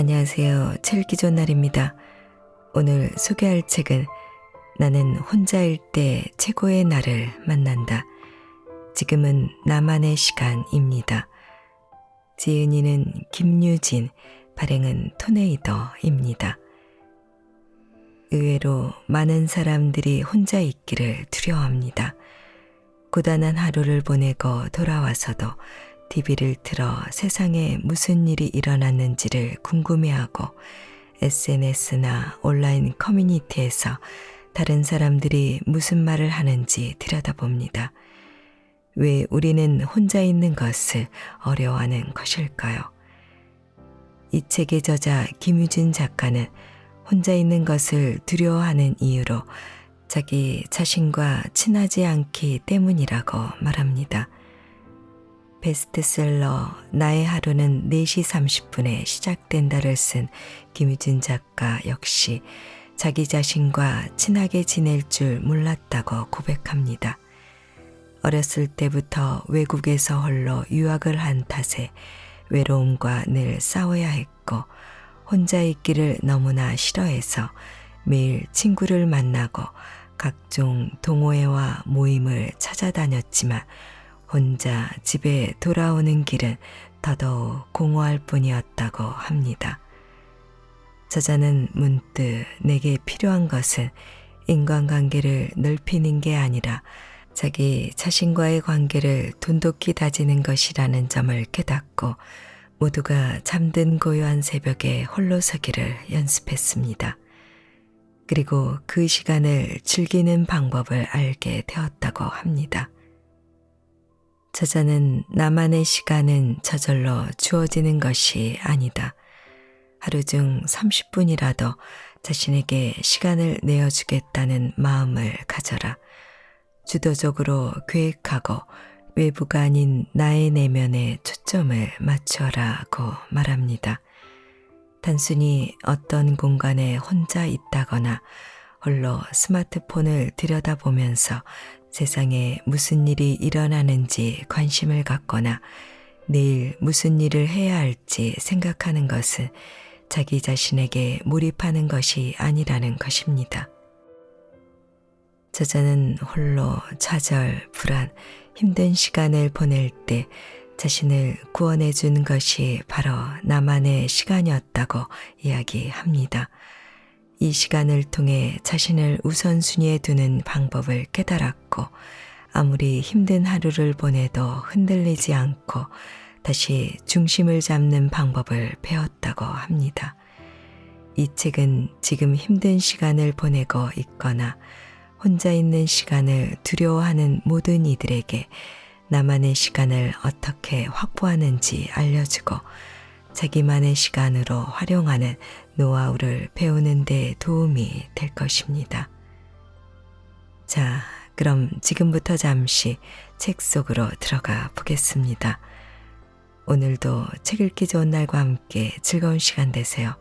안녕하세요. 책 읽기 좋은 날입니다. 오늘 소개할 책은 나는 혼자일 때 최고의 나를 만난다. 지금은 나만의 시간입니다. 지은이는 김유진, 발행은 토네이더입니다. 의외로 많은 사람들이 혼자 있기를 두려워합니다. 고단한 하루를 보내고 돌아와서도 TV를 틀어 세상에 무슨 일이 일어났는지를 궁금해하고 SNS나 온라인 커뮤니티에서 다른 사람들이 무슨 말을 하는지 들여다봅니다. 왜 우리는 혼자 있는 것을 어려워하는 것일까요? 이 책의 저자 김유진 작가는 혼자 있는 것을 두려워하는 이유로 자기 자신과 친하지 않기 때문이라고 말합니다. 베스트셀러 나의 하루는 4시 30분에 시작된다를 쓴 김유진 작가 역시 자기 자신과 친하게 지낼 줄 몰랐다고 고백합니다. 어렸을 때부터 외국에서 홀로 유학을 한 탓에 외로움과 늘 싸워야 했고 혼자 있기를 너무나 싫어해서 매일 친구를 만나고 각종 동호회와 모임을 찾아다녔지만 혼자 집에 돌아오는 길은 더더욱 공허할 뿐이었다고 합니다. 저자는 문득 내게 필요한 것은 인간관계를 넓히는 게 아니라 자기 자신과의 관계를 돈독히 다지는 것이라는 점을 깨닫고 모두가 잠든 고요한 새벽에 홀로 서기를 연습했습니다. 그리고 그 시간을 즐기는 방법을 알게 되었다고 합니다. 저자는 나만의 시간은 저절로 주어지는 것이 아니다. 하루 중 30분이라도 자신에게 시간을 내어주겠다는 마음을 가져라. 주도적으로 계획하고 외부가 아닌 나의 내면에 초점을 맞추어라고 말합니다. 단순히 어떤 공간에 혼자 있다거나 홀로 스마트폰을 들여다보면서 세상에 무슨 일이 일어나는지 관심을 갖거나 내일 무슨 일을 해야 할지 생각하는 것은 자기 자신에게 몰입하는 것이 아니라는 것입니다. 저자는 홀로 좌절, 불안, 힘든 시간을 보낼 때 자신을 구원해 준 것이 바로 나만의 시간이었다고 이야기합니다. 이 시간을 통해 자신을 우선순위에 두는 방법을 깨달았고 아무리 힘든 하루를 보내도 흔들리지 않고 다시 중심을 잡는 방법을 배웠다고 합니다. 이 책은 지금 힘든 시간을 보내고 있거나 혼자 있는 시간을 두려워하는 모든 이들에게 나만의 시간을 어떻게 확보하는지 알려주고 자기만의 시간으로 활용하는 노하우를 배우는 데 도움이 될 것입니다. 자, 그럼 지금부터 잠시 책 속으로 들어가 보겠습니다. 오늘도 책 읽기 좋은 날과 함께 즐거운 시간 되세요.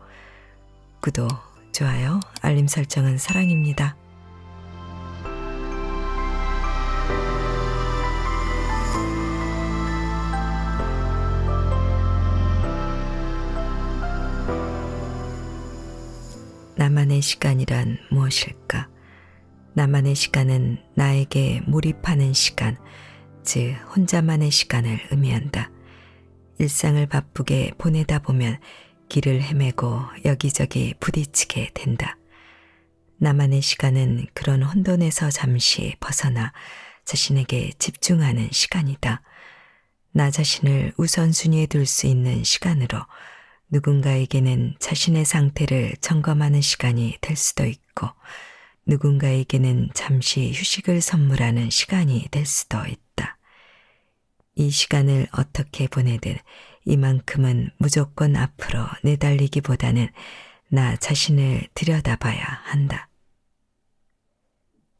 구독, 좋아요, 알림 설정은 사랑입니다. 나만의 시간이란 무엇일까? 나만의 시간은 나에게 몰입하는 시간, 즉 혼자만의 시간을 의미한다. 일상을 바쁘게 보내다 보면 길을 헤매고 여기저기 부딪히게 된다. 나만의 시간은 그런 혼돈에서 잠시 벗어나 자신에게 집중하는 시간이다. 나 자신을 우선순위에 둘 수 있는 시간으로 누군가에게는 자신의 상태를 점검하는 시간이 될 수도 있고 누군가에게는 잠시 휴식을 선물하는 시간이 될 수도 있다. 이 시간을 어떻게 보내든 이만큼은 무조건 앞으로 내달리기보다는 나 자신을 들여다봐야 한다.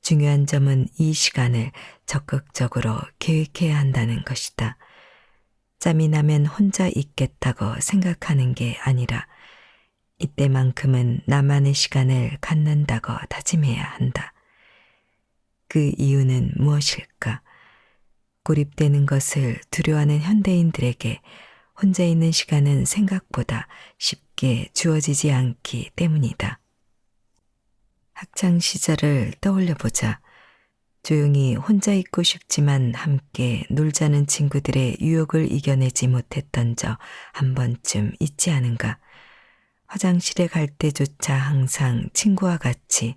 중요한 점은 이 시간을 적극적으로 계획해야 한다는 것이다. 짬이 나면 혼자 있겠다고 생각하는 게 아니라 이때만큼은 나만의 시간을 갖는다고 다짐해야 한다. 그 이유는 무엇일까? 고립되는 것을 두려워하는 현대인들에게 혼자 있는 시간은 생각보다 쉽게 쉽게 주어지지 않기 때문이다. 학창 시절을 떠올려 보자. 조용히 혼자 있고 싶지만 함께 놀자는 친구들의 유혹을 이겨내지 못했던 적 한 번쯤 있지 않은가. 화장실에 갈 때조차 항상 친구와 같이,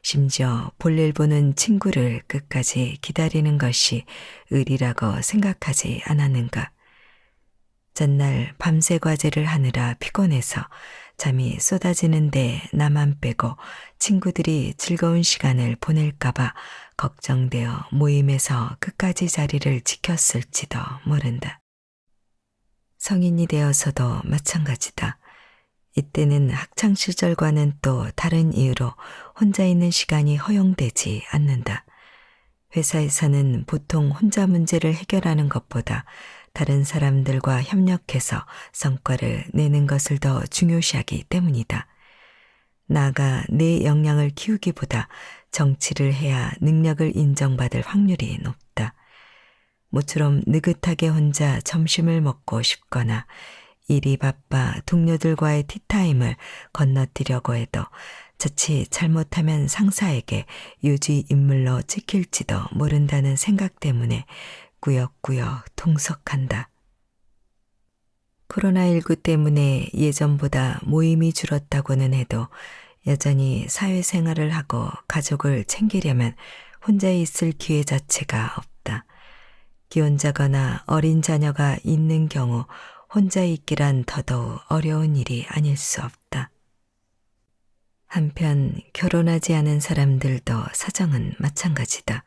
심지어 볼일 보는 친구를 끝까지 기다리는 것이 의리라고 생각하지 않았는가. 전날 밤새 과제를 하느라 피곤해서 잠이 쏟아지는데 나만 빼고 친구들이 즐거운 시간을 보낼까봐 걱정되어 모임에서 끝까지 자리를 지켰을지도 모른다. 성인이 되어서도 마찬가지다. 이때는 학창시절과는 또 다른 이유로 혼자 있는 시간이 허용되지 않는다. 회사에서는 보통 혼자 문제를 해결하는 것보다 다른 사람들과 협력해서 성과를 내는 것을 더 중요시하기 때문이다. 나아가 내 역량을 키우기보다 정치를 해야 능력을 인정받을 확률이 높다. 모처럼 느긋하게 혼자 점심을 먹고 싶거나 일이 바빠 동료들과의 티타임을 건너뛰려고 해도 자칫 잘못하면 상사에게 유지 인물로 찍힐지도 모른다는 생각 때문에 꾸역꾸역 통속한다. 코로나19 때문에 예전보다 모임이 줄었다고는 해도 여전히 사회생활을 하고 가족을 챙기려면 혼자 있을 기회 자체가 없다. 기혼자거나 어린 자녀가 있는 경우 혼자 있기란 더더욱 어려운 일이 아닐 수 없다. 한편 결혼하지 않은 사람들도 사정은 마찬가지다.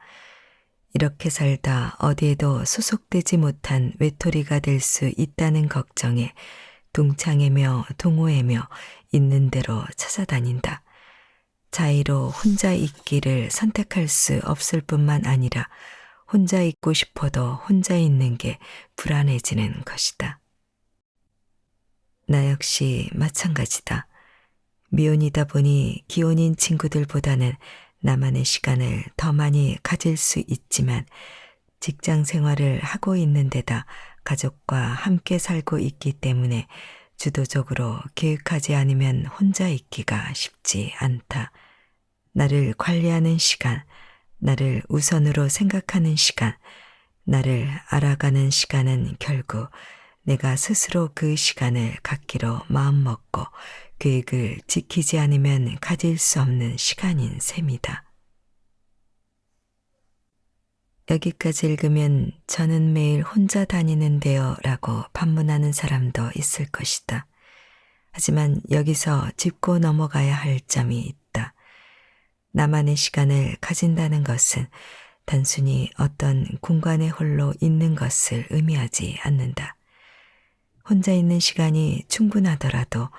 이렇게 살다 어디에도 소속되지 못한 외톨이가 될 수 있다는 걱정에 동창회며 동호회며 있는 대로 찾아다닌다. 자의로 혼자 있기를 선택할 수 없을 뿐만 아니라 혼자 있고 싶어도 혼자 있는 게 불안해지는 것이다. 나 역시 마찬가지다. 미혼이다 보니 기혼인 친구들보다는 나만의 시간을 더 많이 가질 수 있지만 직장 생활을 하고 있는 데다 가족과 함께 살고 있기 때문에 주도적으로 계획하지 않으면 혼자 있기가 쉽지 않다. 나를 관리하는 시간, 나를 우선으로 생각하는 시간, 나를 알아가는 시간은 결국 내가 스스로 그 시간을 갖기로 마음먹고 계획을 지키지 않으면 가질 수 없는 시간인 셈이다. 여기까지 읽으면 저는 매일 혼자 다니는데요 라고 반문하는 사람도 있을 것이다. 하지만 여기서 짚고 넘어가야 할 점이 있다. 나만의 시간을 가진다는 것은 단순히 어떤 공간에 홀로 있는 것을 의미하지 않는다. 혼자 있는 시간이 충분하더라도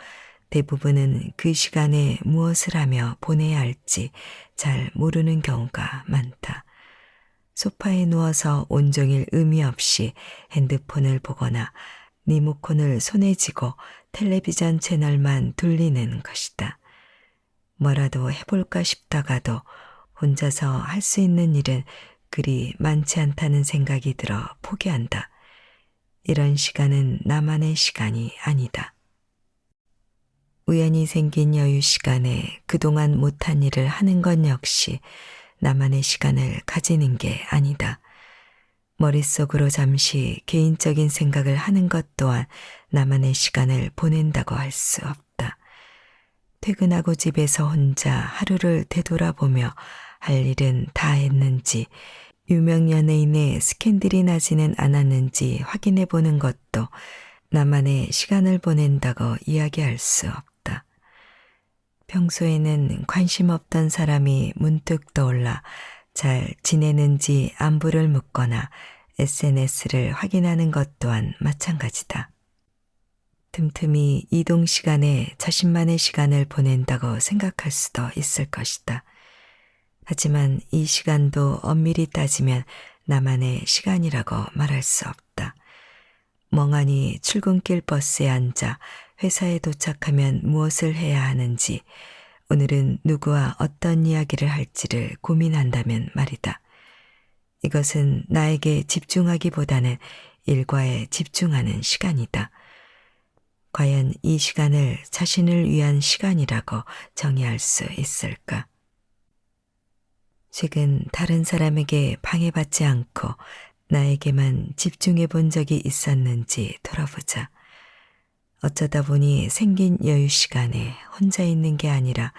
대부분은 그 시간에 무엇을 하며 보내야 할지 잘 모르는 경우가 많다. 소파에 누워서 온종일 의미 없이 핸드폰을 보거나 리모컨을 손에 쥐고 텔레비전 채널만 돌리는 것이다. 뭐라도 해볼까 싶다가도 혼자서 할 수 있는 일은 그리 많지 않다는 생각이 들어 포기한다. 이런 시간은 나만의 시간이 아니다. 우연히 생긴 여유 시간에 그동안 못한 일을 하는 것 역시 나만의 시간을 가지는 게 아니다. 머릿속으로 잠시 개인적인 생각을 하는 것 또한 나만의 시간을 보낸다고 할 수 없다. 퇴근하고 집에서 혼자 하루를 되돌아보며 할 일은 다 했는지, 유명 연예인의 스캔들이 나지는 않았는지 확인해 보는 것도 나만의 시간을 보낸다고 이야기할 수 없다. 평소에는 관심 없던 사람이 문득 떠올라 잘 지내는지 안부를 묻거나 SNS를 확인하는 것 또한 마찬가지다. 틈틈이 이동 시간에 자신만의 시간을 보낸다고 생각할 수도 있을 것이다. 하지만 이 시간도 엄밀히 따지면 나만의 시간이라고 말할 수 없다. 멍하니 출근길 버스에 앉아 회사에 도착하면 무엇을 해야 하는지, 오늘은 누구와 어떤 이야기를 할지를 고민한다면 말이다. 이것은 나에게 집중하기보다는 일과에 집중하는 시간이다. 과연 이 시간을 자신을 위한 시간이라고 정의할 수 있을까? 최근 다른 사람에게 방해받지 않고 나에게만 집중해 본 적이 있었는지 돌아보자. 어쩌다 보니 생긴 여유 시간에 혼자 있는 게 아니라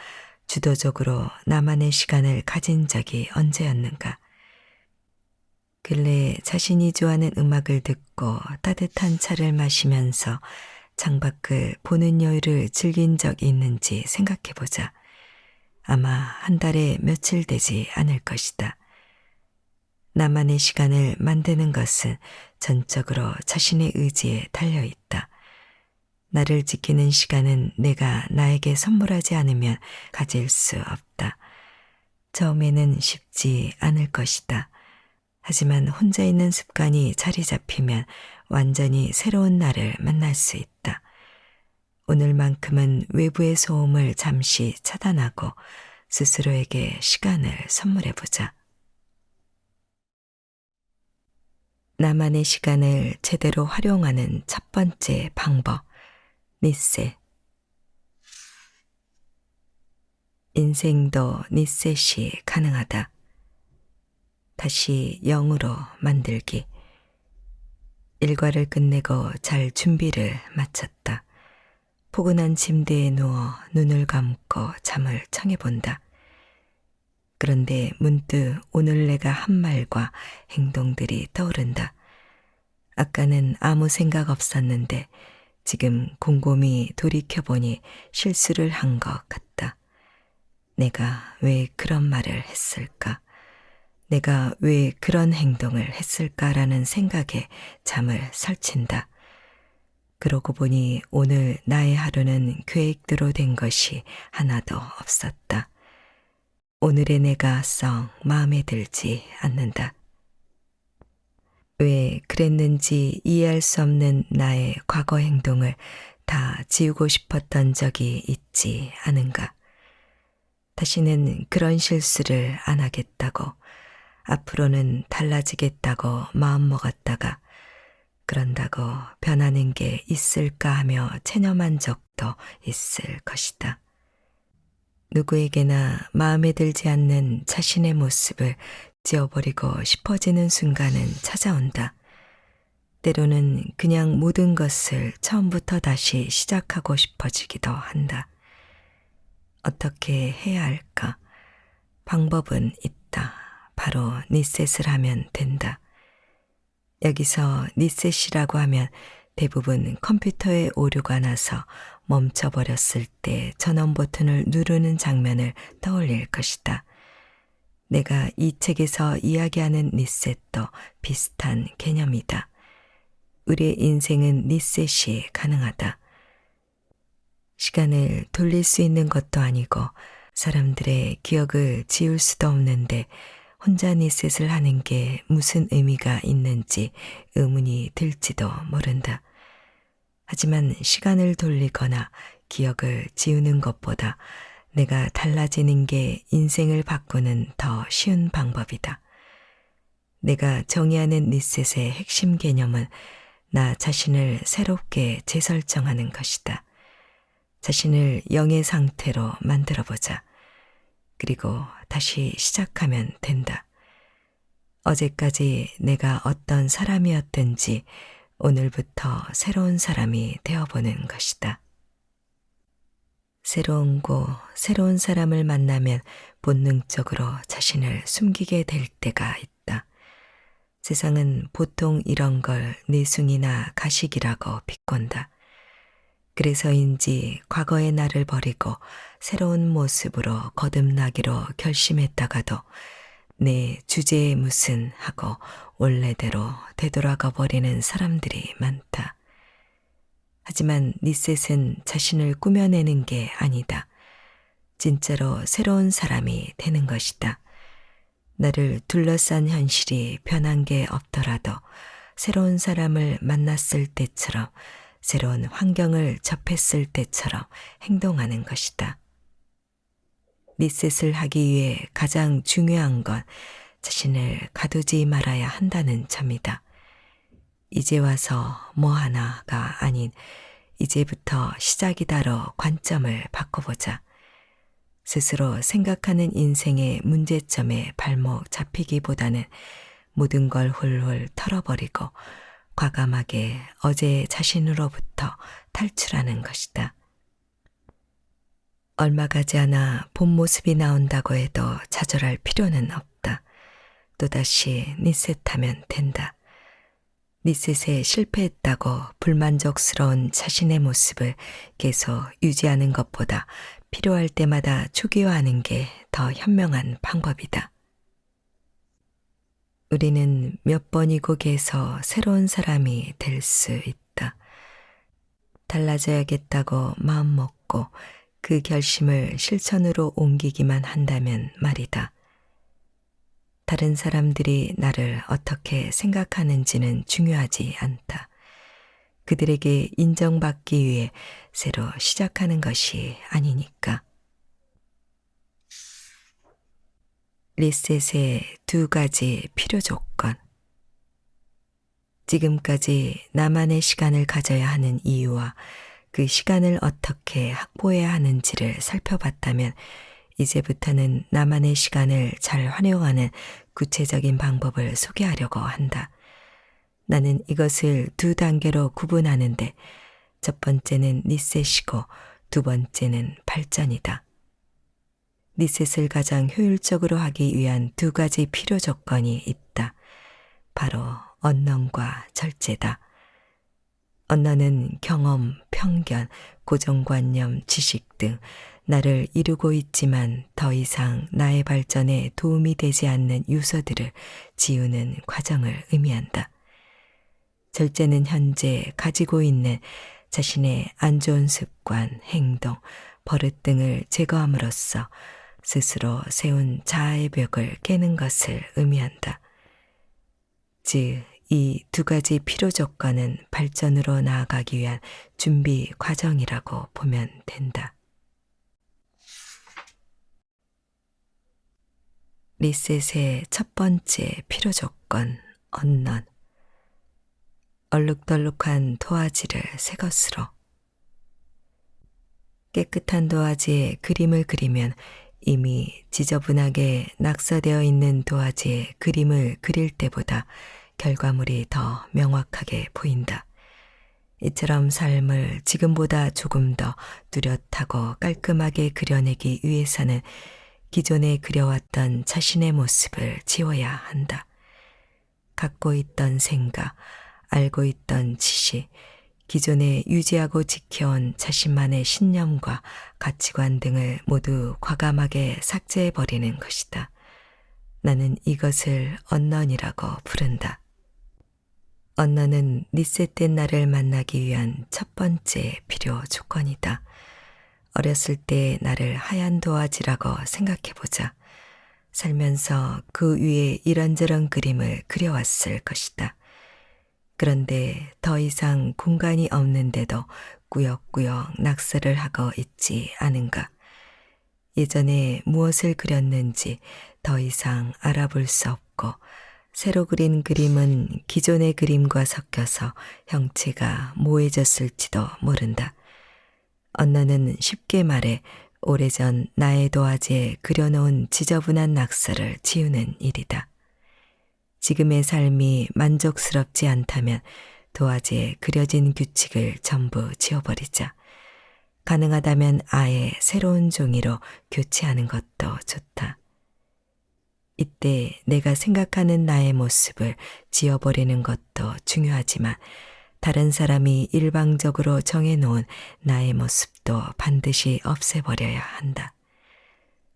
주도적으로 나만의 시간을 가진 적이 언제였는가? 근래 자신이 좋아하는 음악을 듣고 따뜻한 차를 마시면서 창밖을 보는 여유를 즐긴 적 있는지 생각해 보자. 아마 한 달에 며칠 되지 않을 것이다. 나만의 시간을 만드는 것은 전적으로 자신의 의지에 달려 있다. 나를 지키는 시간은 내가 나에게 선물하지 않으면 가질 수 없다. 처음에는 쉽지 않을 것이다. 하지만 혼자 있는 습관이 자리 잡히면 완전히 새로운 나를 만날 수 있다. 오늘만큼은 외부의 소음을 잠시 차단하고 스스로에게 시간을 선물해보자. 나만의 시간을 제대로 활용하는 첫 번째 방법, 리셋. 인생도 리셋이 가능하다. 다시 0으로 만들기. 일과를 끝내고 잘 준비를 마쳤다. 포근한 침대에 누워 눈을 감고 잠을 청해본다. 그런데 문득 오늘 내가 한 말과 행동들이 떠오른다. 아까는 아무 생각 없었는데 지금 곰곰이 돌이켜보니 실수를 한 것 같다. 내가 왜 그런 말을 했을까? 내가 왜 그런 행동을 했을까라는 생각에 잠을 설친다. 그러고 보니 오늘 나의 하루는 계획대로 된 것이 하나도 없었다. 오늘의 내가 썩 마음에 들지 않는다. 왜 그랬는지 이해할 수 없는 나의 과거 행동을 다 지우고 싶었던 적이 있지 않은가? 다시는 그런 실수를 안 하겠다고, 앞으로는 달라지겠다고 마음먹었다가 그런다고 변하는 게 있을까 하며 체념한 적도 있을 것이다. 누구에게나 마음에 들지 않는 자신의 모습을 지워버리고 싶어지는 순간은 찾아온다. 때로는 그냥 모든 것을 처음부터 다시 시작하고 싶어지기도 한다. 어떻게 해야 할까? 방법은 있다. 바로 리셋을 하면 된다. 여기서 리셋이라고 하면 대부분 컴퓨터에 오류가 나서 멈춰버렸을 때 전원 버튼을 누르는 장면을 떠올릴 것이다. 내가 이 책에서 이야기하는 리셋도 비슷한 개념이다. 우리의 인생은 리셋이 가능하다. 시간을 돌릴 수 있는 것도 아니고 사람들의 기억을 지울 수도 없는데 혼자 리셋을 하는 게 무슨 의미가 있는지 의문이 들지도 모른다. 하지만 시간을 돌리거나 기억을 지우는 것보다 내가 달라지는 게 인생을 바꾸는 더 쉬운 방법이다. 내가 정의하는 리셋의 핵심 개념은 나 자신을 새롭게 재설정하는 것이다. 자신을 영의 상태로 만들어보자. 그리고 다시 시작하면 된다. 어제까지 내가 어떤 사람이었든지 오늘부터 새로운 사람이 되어보는 것이다. 새로운 곳, 새로운 사람을 만나면 본능적으로 자신을 숨기게 될 때가 있다. 세상은 보통 이런 걸 내숭이나 가식이라고 비꼰다. 그래서인지 과거의 나를 버리고 새로운 모습으로 거듭나기로 결심했다가도 내 주제에 무슨 하고 원래대로 되돌아가 버리는 사람들이 많다. 하지만 리셋은 자신을 꾸며내는 게 아니다. 진짜로 새로운 사람이 되는 것이다. 나를 둘러싼 현실이 변한 게 없더라도 새로운 사람을 만났을 때처럼 새로운 환경을 접했을 때처럼 행동하는 것이다. 리셋을 하기 위해 가장 중요한 건 자신을 가두지 말아야 한다는 점이다. 이제 와서 뭐 하나가 아닌 이제부터 시작이다로 관점을 바꿔보자. 스스로 생각하는 인생의 문제점에 발목 잡히기보다는 모든 걸 훌훌 털어버리고 과감하게 어제의 자신으로부터 탈출하는 것이다. 얼마 가지 않아 본 모습이 나온다고 해도 좌절할 필요는 없다. 또다시 리셋하면 된다. 리셋에 실패했다고 불만족스러운 자신의 모습을 계속 유지하는 것보다 필요할 때마다 초기화하는 게 더 현명한 방법이다. 우리는 몇 번이고 계속 새로운 사람이 될 수 있다. 달라져야겠다고 마음먹고 그 결심을 실천으로 옮기기만 한다면 말이다. 다른 사람들이 나를 어떻게 생각하는지는 중요하지 않다. 그들에게 인정받기 위해 새로 시작하는 것이 아니니까. 리셋의 2가지 필요 조건. 지금까지 나만의 시간을 가져야 하는 이유와 그 시간을 어떻게 확보해야 하는지를 살펴봤다면 이제부터는 나만의 시간을 잘 활용하는 구체적인 방법을 소개하려고 한다. 나는 이것을 2단계로 구분하는데 첫 번째는 리셋이고 2번째는 발전이다. 리셋을 가장 효율적으로 하기 위한 2가지 필요 조건이 있다. 바로 언론과 절제다. 언론은 경험, 편견, 고정관념, 지식 등 나를 이루고 있지만 더 이상 나의 발전에 도움이 되지 않는 요소들을 지우는 과정을 의미한다. 절제는 현재 가지고 있는 자신의 안 좋은 습관, 행동, 버릇 등을 제거함으로써 스스로 세운 자아의 벽을 깨는 것을 의미한다. 즉, 이 2가지 필요 조건은 발전으로 나아가기 위한 준비 과정이라고 보면 된다. 리셋의 첫 번째 필요 조건, 언론. 얼룩덜룩한 도화지를 새 것으로. 깨끗한 도화지에 그림을 그리면 이미 지저분하게 낙서되어 있는 도화지에 그림을 그릴 때보다 결과물이 더 명확하게 보인다. 이처럼 삶을 지금보다 조금 더 뚜렷하고 깔끔하게 그려내기 위해서는 기존에 그려왔던 자신의 모습을 지워야 한다. 갖고 있던 생각, 알고 있던 지식, 기존에 유지하고 지켜온 자신만의 신념과 가치관 등을 모두 과감하게 삭제해버리는 것이다. 나는 이것을 언론이라고 부른다. 언론은 리셋된 나를 만나기 위한 첫 번째 필요 조건이다. 어렸을 때 나를 하얀 도화지라고 생각해보자. 살면서 그 위에 이런저런 그림을 그려왔을 것이다. 그런데 더 이상 공간이 없는데도 꾸역꾸역 낙서를 하고 있지 않은가. 예전에 무엇을 그렸는지 더 이상 알아볼 수 없고 새로 그린 그림은 기존의 그림과 섞여서 형체가 모해졌을지도 모른다. 언론은 쉽게 말해 오래전 나의 도화지에 그려놓은 지저분한 낙서를 지우는 일이다. 지금의 삶이 만족스럽지 않다면 도화지에 그려진 규칙을 전부 지워버리자. 가능하다면 아예 새로운 종이로 교체하는 것도 좋다. 이때 내가 생각하는 나의 모습을 지워버리는 것도 중요하지만 다른 사람이 일방적으로 정해놓은 나의 모습도 반드시 없애버려야 한다.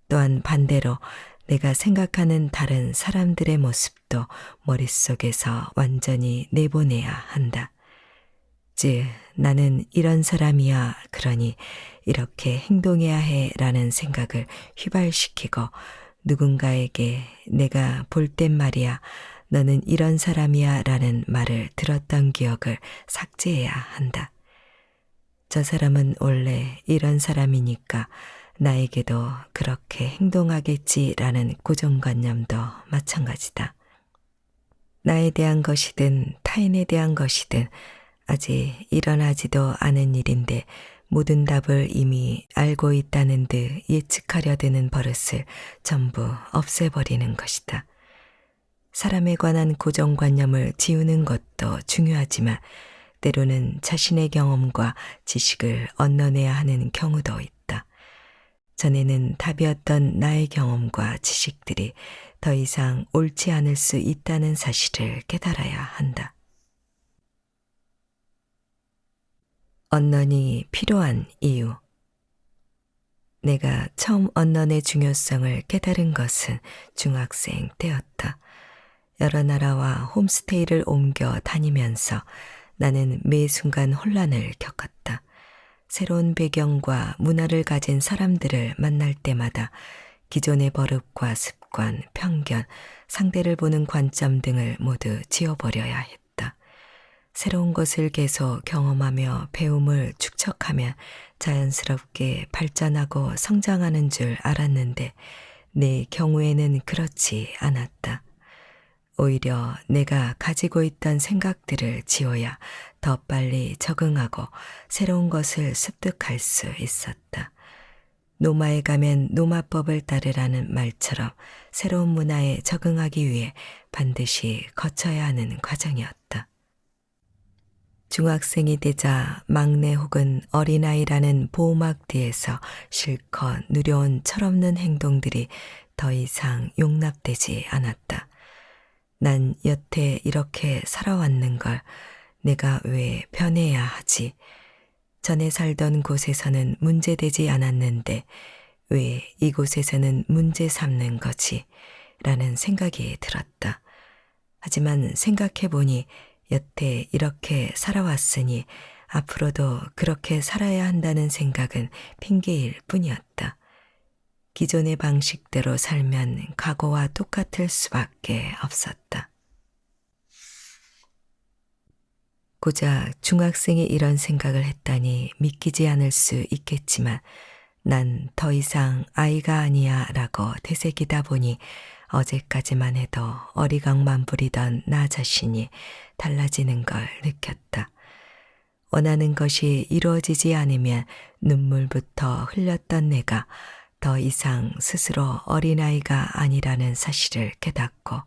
또한 반대로 내가 생각하는 다른 사람들의 모습도 머릿속에서 완전히 내보내야 한다. 즉, 나는 이런 사람이야, 그러니 이렇게 행동해야 해 라는 생각을 휘발시키고 누군가에게 내가 볼 땐 말이야, 너는 이런 사람이야 라는 말을 들었던 기억을 삭제해야 한다. 저 사람은 원래 이런 사람이니까 나에게도 그렇게 행동하겠지라는 고정관념도 마찬가지다. 나에 대한 것이든 타인에 대한 것이든 아직 일어나지도 않은 일인데 모든 답을 이미 알고 있다는 듯 예측하려 드는 버릇을 전부 없애버리는 것이다. 사람에 관한 고정관념을 지우는 것도 중요하지만 때로는 자신의 경험과 지식을 얹어내야 하는 경우도 있다. 전에는 답이었던 나의 경험과 지식들이 더 이상 옳지 않을 수 있다는 사실을 깨달아야 한다. 언론이 필요한 이유. 내가 처음 언론의 중요성을 깨달은 것은 중학생 때였다. 여러 나라와 홈스테이를 옮겨 다니면서 나는 매 순간 혼란을 겪었다. 새로운 배경과 문화를 가진 사람들을 만날 때마다 기존의 버릇과 습관, 편견, 상대를 보는 관점 등을 모두 지워버려야 했다. 새로운 것을 계속 경험하며 배움을 축적하면 자연스럽게 발전하고 성장하는 줄 알았는데 내 경우에는 그렇지 않았다. 오히려 내가 가지고 있던 생각들을 지워야 더 빨리 적응하고 새로운 것을 습득할 수 있었다. 노마에 가면 노마법을 따르라는 말처럼 새로운 문화에 적응하기 위해 반드시 거쳐야 하는 과정이었다. 중학생이 되자 막내 혹은 어린아이라는 보호막 뒤에서 실컷 누려온 철없는 행동들이 더 이상 용납되지 않았다. 난 여태 이렇게 살아왔는 걸 내가 왜 변해야 하지? 전에 살던 곳에서는 문제되지 않았는데 왜 이곳에서는 문제 삼는 거지? 라는 생각이 들었다. 하지만 생각해보니 여태 이렇게 살아왔으니 앞으로도 그렇게 살아야 한다는 생각은 핑계일 뿐이었다. 기존의 방식대로 살면 과거와 똑같을 수밖에 없었다. 고작 중학생이 이런 생각을 했다니 믿기지 않을 수 있겠지만 난 더 이상 아이가 아니야 라고 되새기다 보니 어제까지만 해도 어리광만 부리던 나 자신이 달라지는 걸 느꼈다. 원하는 것이 이루어지지 않으면 눈물부터 흘렸던 내가 더 이상 스스로 어린아이가 아니라는 사실을 깨닫고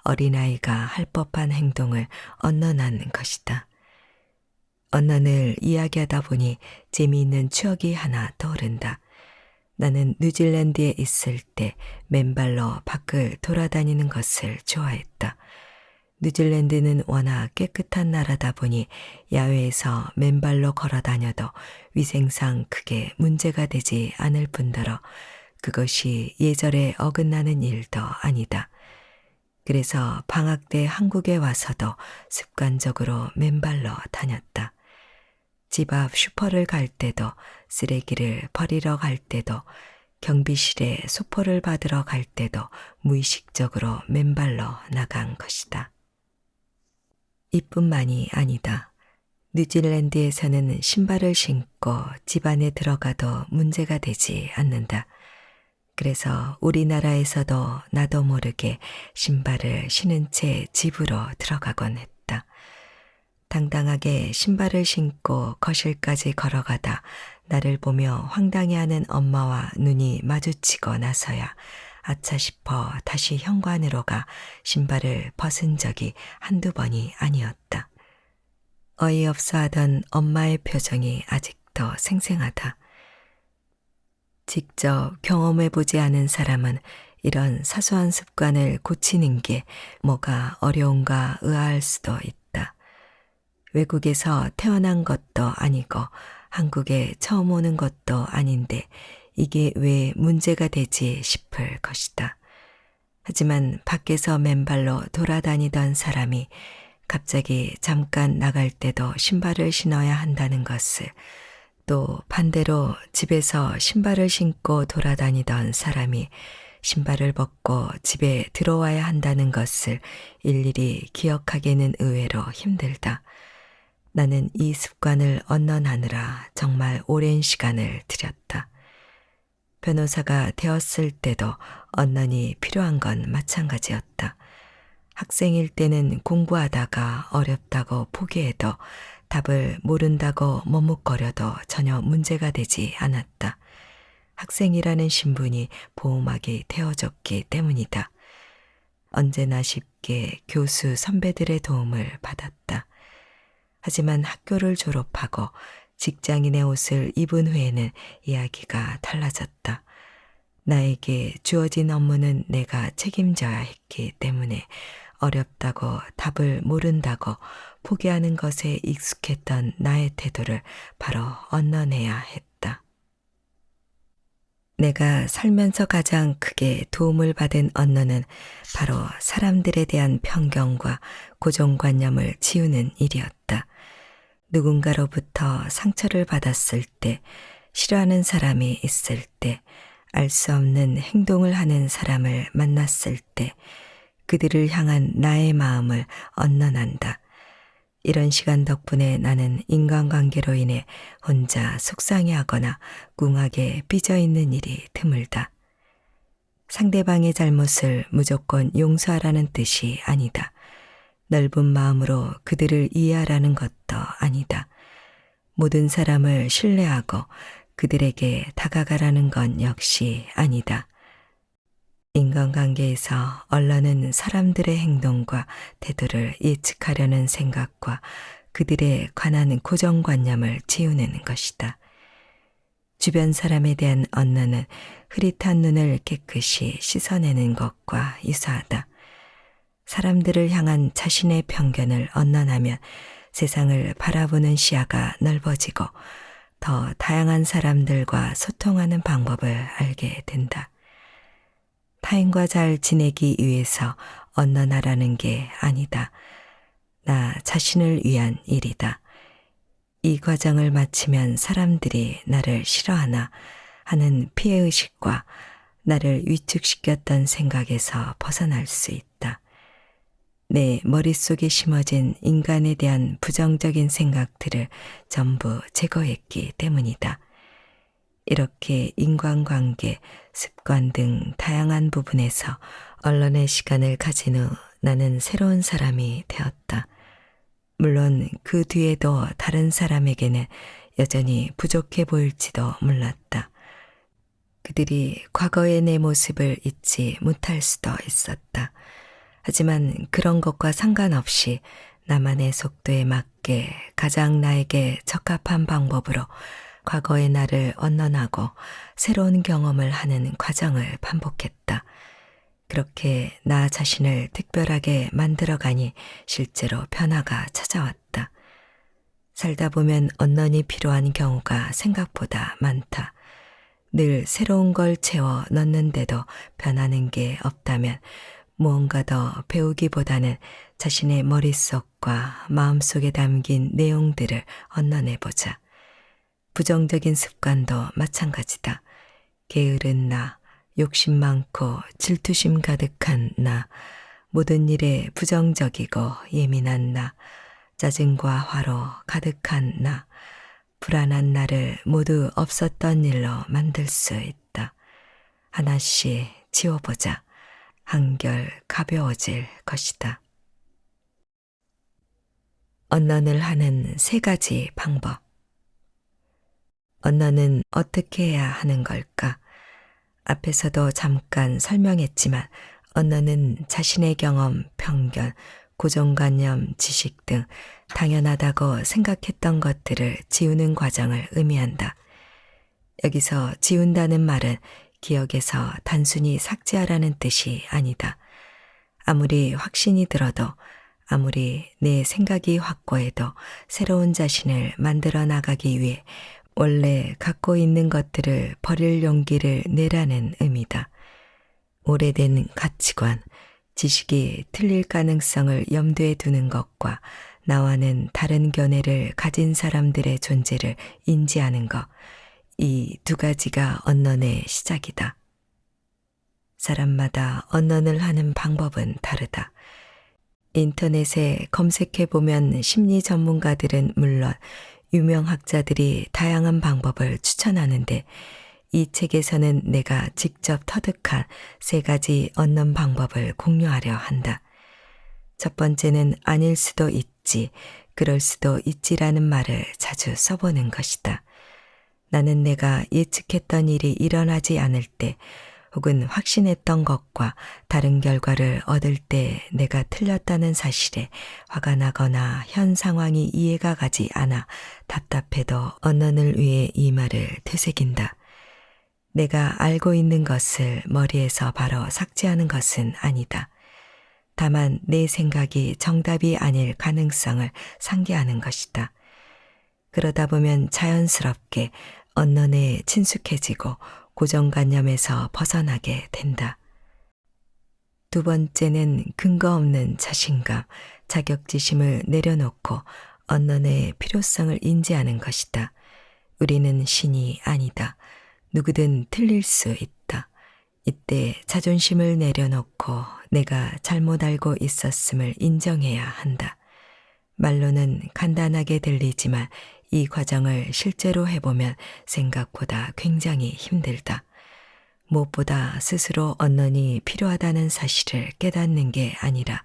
어린아이가 할 법한 행동을 언론한 것이다. 언론을 이야기하다 보니 재미있는 추억이 하나 떠오른다. 나는 뉴질랜드에 있을 때 맨발로 밖을 돌아다니는 것을 좋아했다. 뉴질랜드는 워낙 깨끗한 나라다 보니 야외에서 맨발로 걸어 다녀도 위생상 크게 문제가 되지 않을 뿐더러 그것이 예절에 어긋나는 일도 아니다. 그래서 방학 때 한국에 와서도 습관적으로 맨발로 다녔다. 집 앞 슈퍼를 갈 때도 쓰레기를 버리러 갈 때도 경비실에 소포를 받으러 갈 때도 무의식적으로 맨발로 나간 것이다. 이뿐만이 아니다. 뉴질랜드에서는 신발을 신고 집 안에 들어가도 문제가 되지 않는다. 그래서 우리나라에서도 나도 모르게 신발을 신은 채 집으로 들어가곤 했다. 당당하게 신발을 신고 거실까지 걸어가다 나를 보며 황당해하는 엄마와 눈이 마주치고 나서야 아차 싶어 다시 현관으로 가 신발을 벗은 적이 한두 번이 아니었다. 어이없어 하던 엄마의 표정이 아직도 생생하다. 직접 경험해보지 않은 사람은 이런 사소한 습관을 고치는 게 뭐가 어려운가 의아할 수도 있다. 외국에서 태어난 것도 아니고 한국에 처음 오는 것도 아닌데 이게 왜 문제가 되지 싶을 것이다. 하지만 밖에서 맨발로 돌아다니던 사람이 갑자기 잠깐 나갈 때도 신발을 신어야 한다는 것을, 또 반대로 집에서 신발을 신고 돌아다니던 사람이 신발을 벗고 집에 들어와야 한다는 것을 일일이 기억하기는 의외로 힘들다. 나는 이 습관을 언론하느라 정말 오랜 시간을 들였다. 변호사가 되었을 때도 언론이 필요한 건 마찬가지였다. 학생일 때는 공부하다가 어렵다고 포기해도 답을 모른다고 머뭇거려도 전혀 문제가 되지 않았다. 학생이라는 신분이 보호막이 되어줬기 때문이다. 언제나 쉽게 교수 선배들의 도움을 받았다. 하지만 학교를 졸업하고 직장인의 옷을 입은 후에는 이야기가 달라졌다. 나에게 주어진 업무는 내가 책임져야 했기 때문에 어렵다고 답을 모른다고 포기하는 것에 익숙했던 나의 태도를 바로 언론해야 했다. 내가 살면서 가장 크게 도움을 받은 언론은 바로 사람들에 대한 편견과 고정관념을 지우는 일이었다. 누군가로부터 상처를 받았을 때, 싫어하는 사람이 있을 때, 알 수 없는 행동을 하는 사람을 만났을 때, 그들을 향한 나의 마음을 언론한다. 이런 시간 덕분에 나는 인간관계로 인해 혼자 속상해하거나 꿍하게 삐져있는 일이 드물다. 상대방의 잘못을 무조건 용서하라는 뜻이 아니다. 넓은 마음으로 그들을 이해하라는 것도 아니다. 모든 사람을 신뢰하고 그들에게 다가가라는 건 역시 아니다. 인간관계에서 언론은 사람들의 행동과 태도를 예측하려는 생각과 그들에 관한 고정관념을 지우는 것이다. 주변 사람에 대한 언론은 흐릿한 눈을 깨끗이 씻어내는 것과 유사하다. 사람들을 향한 자신의 편견을 언론하면 세상을 바라보는 시야가 넓어지고 더 다양한 사람들과 소통하는 방법을 알게 된다. 타인과 잘 지내기 위해서 언론하라는 게 아니다. 나 자신을 위한 일이다. 이 과정을 마치면 사람들이 나를 싫어하나 하는 피해의식과 나를 위축시켰던 생각에서 벗어날 수 있다. 내 머릿속에 심어진 인간에 대한 부정적인 생각들을 전부 제거했기 때문이다. 이렇게 인간관계, 습관 등 다양한 부분에서 언론의 시간을 가진 후 나는 새로운 사람이 되었다. 물론 그 뒤에도 다른 사람에게는 여전히 부족해 보일지도 몰랐다. 그들이 과거의 내 모습을 잊지 못할 수도 있었다. 하지만 그런 것과 상관없이 나만의 속도에 맞게 가장 나에게 적합한 방법으로 과거의 나를 언론하고 새로운 경험을 하는 과정을 반복했다. 그렇게 나 자신을 특별하게 만들어가니 실제로 변화가 찾아왔다. 살다 보면 언론이 필요한 경우가 생각보다 많다. 늘 새로운 걸 채워 넣는데도 변하는 게 없다면 무언가 더 배우기보다는 자신의 머릿속과 마음속에 담긴 내용들을 언론해보자. 부정적인 습관도 마찬가지다. 게으른 나, 욕심 많고 질투심 가득한 나, 모든 일에 부정적이고 예민한 나, 짜증과 화로 가득한 나, 불안한 나를 모두 없었던 일로 만들 수 있다. 하나씩 지워보자. 한결 가벼워질 것이다. 언론을 하는 3가지 방법. 언론은 어떻게 해야 하는 걸까? 앞에서도 잠깐 설명했지만 언론은 자신의 경험, 편견, 고정관념, 지식 등 당연하다고 생각했던 것들을 지우는 과정을 의미한다. 여기서 지운다는 말은 기억에서 단순히 삭제하라는 뜻이 아니다. 아무리 확신이 들어도, 아무리 내 생각이 확고해도 새로운 자신을 만들어 나가기 위해 원래 갖고 있는 것들을 버릴 용기를 내라는 의미다. 오래된 가치관, 지식이 틀릴 가능성을 염두에 두는 것과 나와는 다른 견해를 가진 사람들의 존재를 인지하는 것, 이 2가지가 언론의 시작이다. 사람마다 언론을 하는 방법은 다르다. 인터넷에 검색해보면 심리 전문가들은 물론 유명 학자들이 다양한 방법을 추천하는데 이 책에서는 내가 직접 터득한 3가지 언론 방법을 공유하려 한다. 첫 번째는 아닐 수도 있지. 그럴 수도 있지라는 말을 자주 써보는 것이다. 나는 내가 예측했던 일이 일어나지 않을 때 혹은 확신했던 것과 다른 결과를 얻을 때 내가 틀렸다는 사실에 화가 나거나 현 상황이 이해가 가지 않아 답답해도 언론을 위해 이 말을 되새긴다. 내가 알고 있는 것을 머리에서 바로 삭제하는 것은 아니다. 다만 내 생각이 정답이 아닐 가능성을 상기하는 것이다. 그러다 보면 자연스럽게 언론에 친숙해지고 고정관념에서 벗어나게 된다. 두 번째는 근거 없는 자신감, 자격지심을 내려놓고 언론의 필요성을 인지하는 것이다. 우리는 신이 아니다. 누구든 틀릴 수 있다. 이때 자존심을 내려놓고 내가 잘못 알고 있었음을 인정해야 한다. 말로는 간단하게 들리지만 이 과정을 실제로 해보면 생각보다 굉장히 힘들다. 무엇보다 스스로 언론이 필요하다는 사실을 깨닫는 게 아니라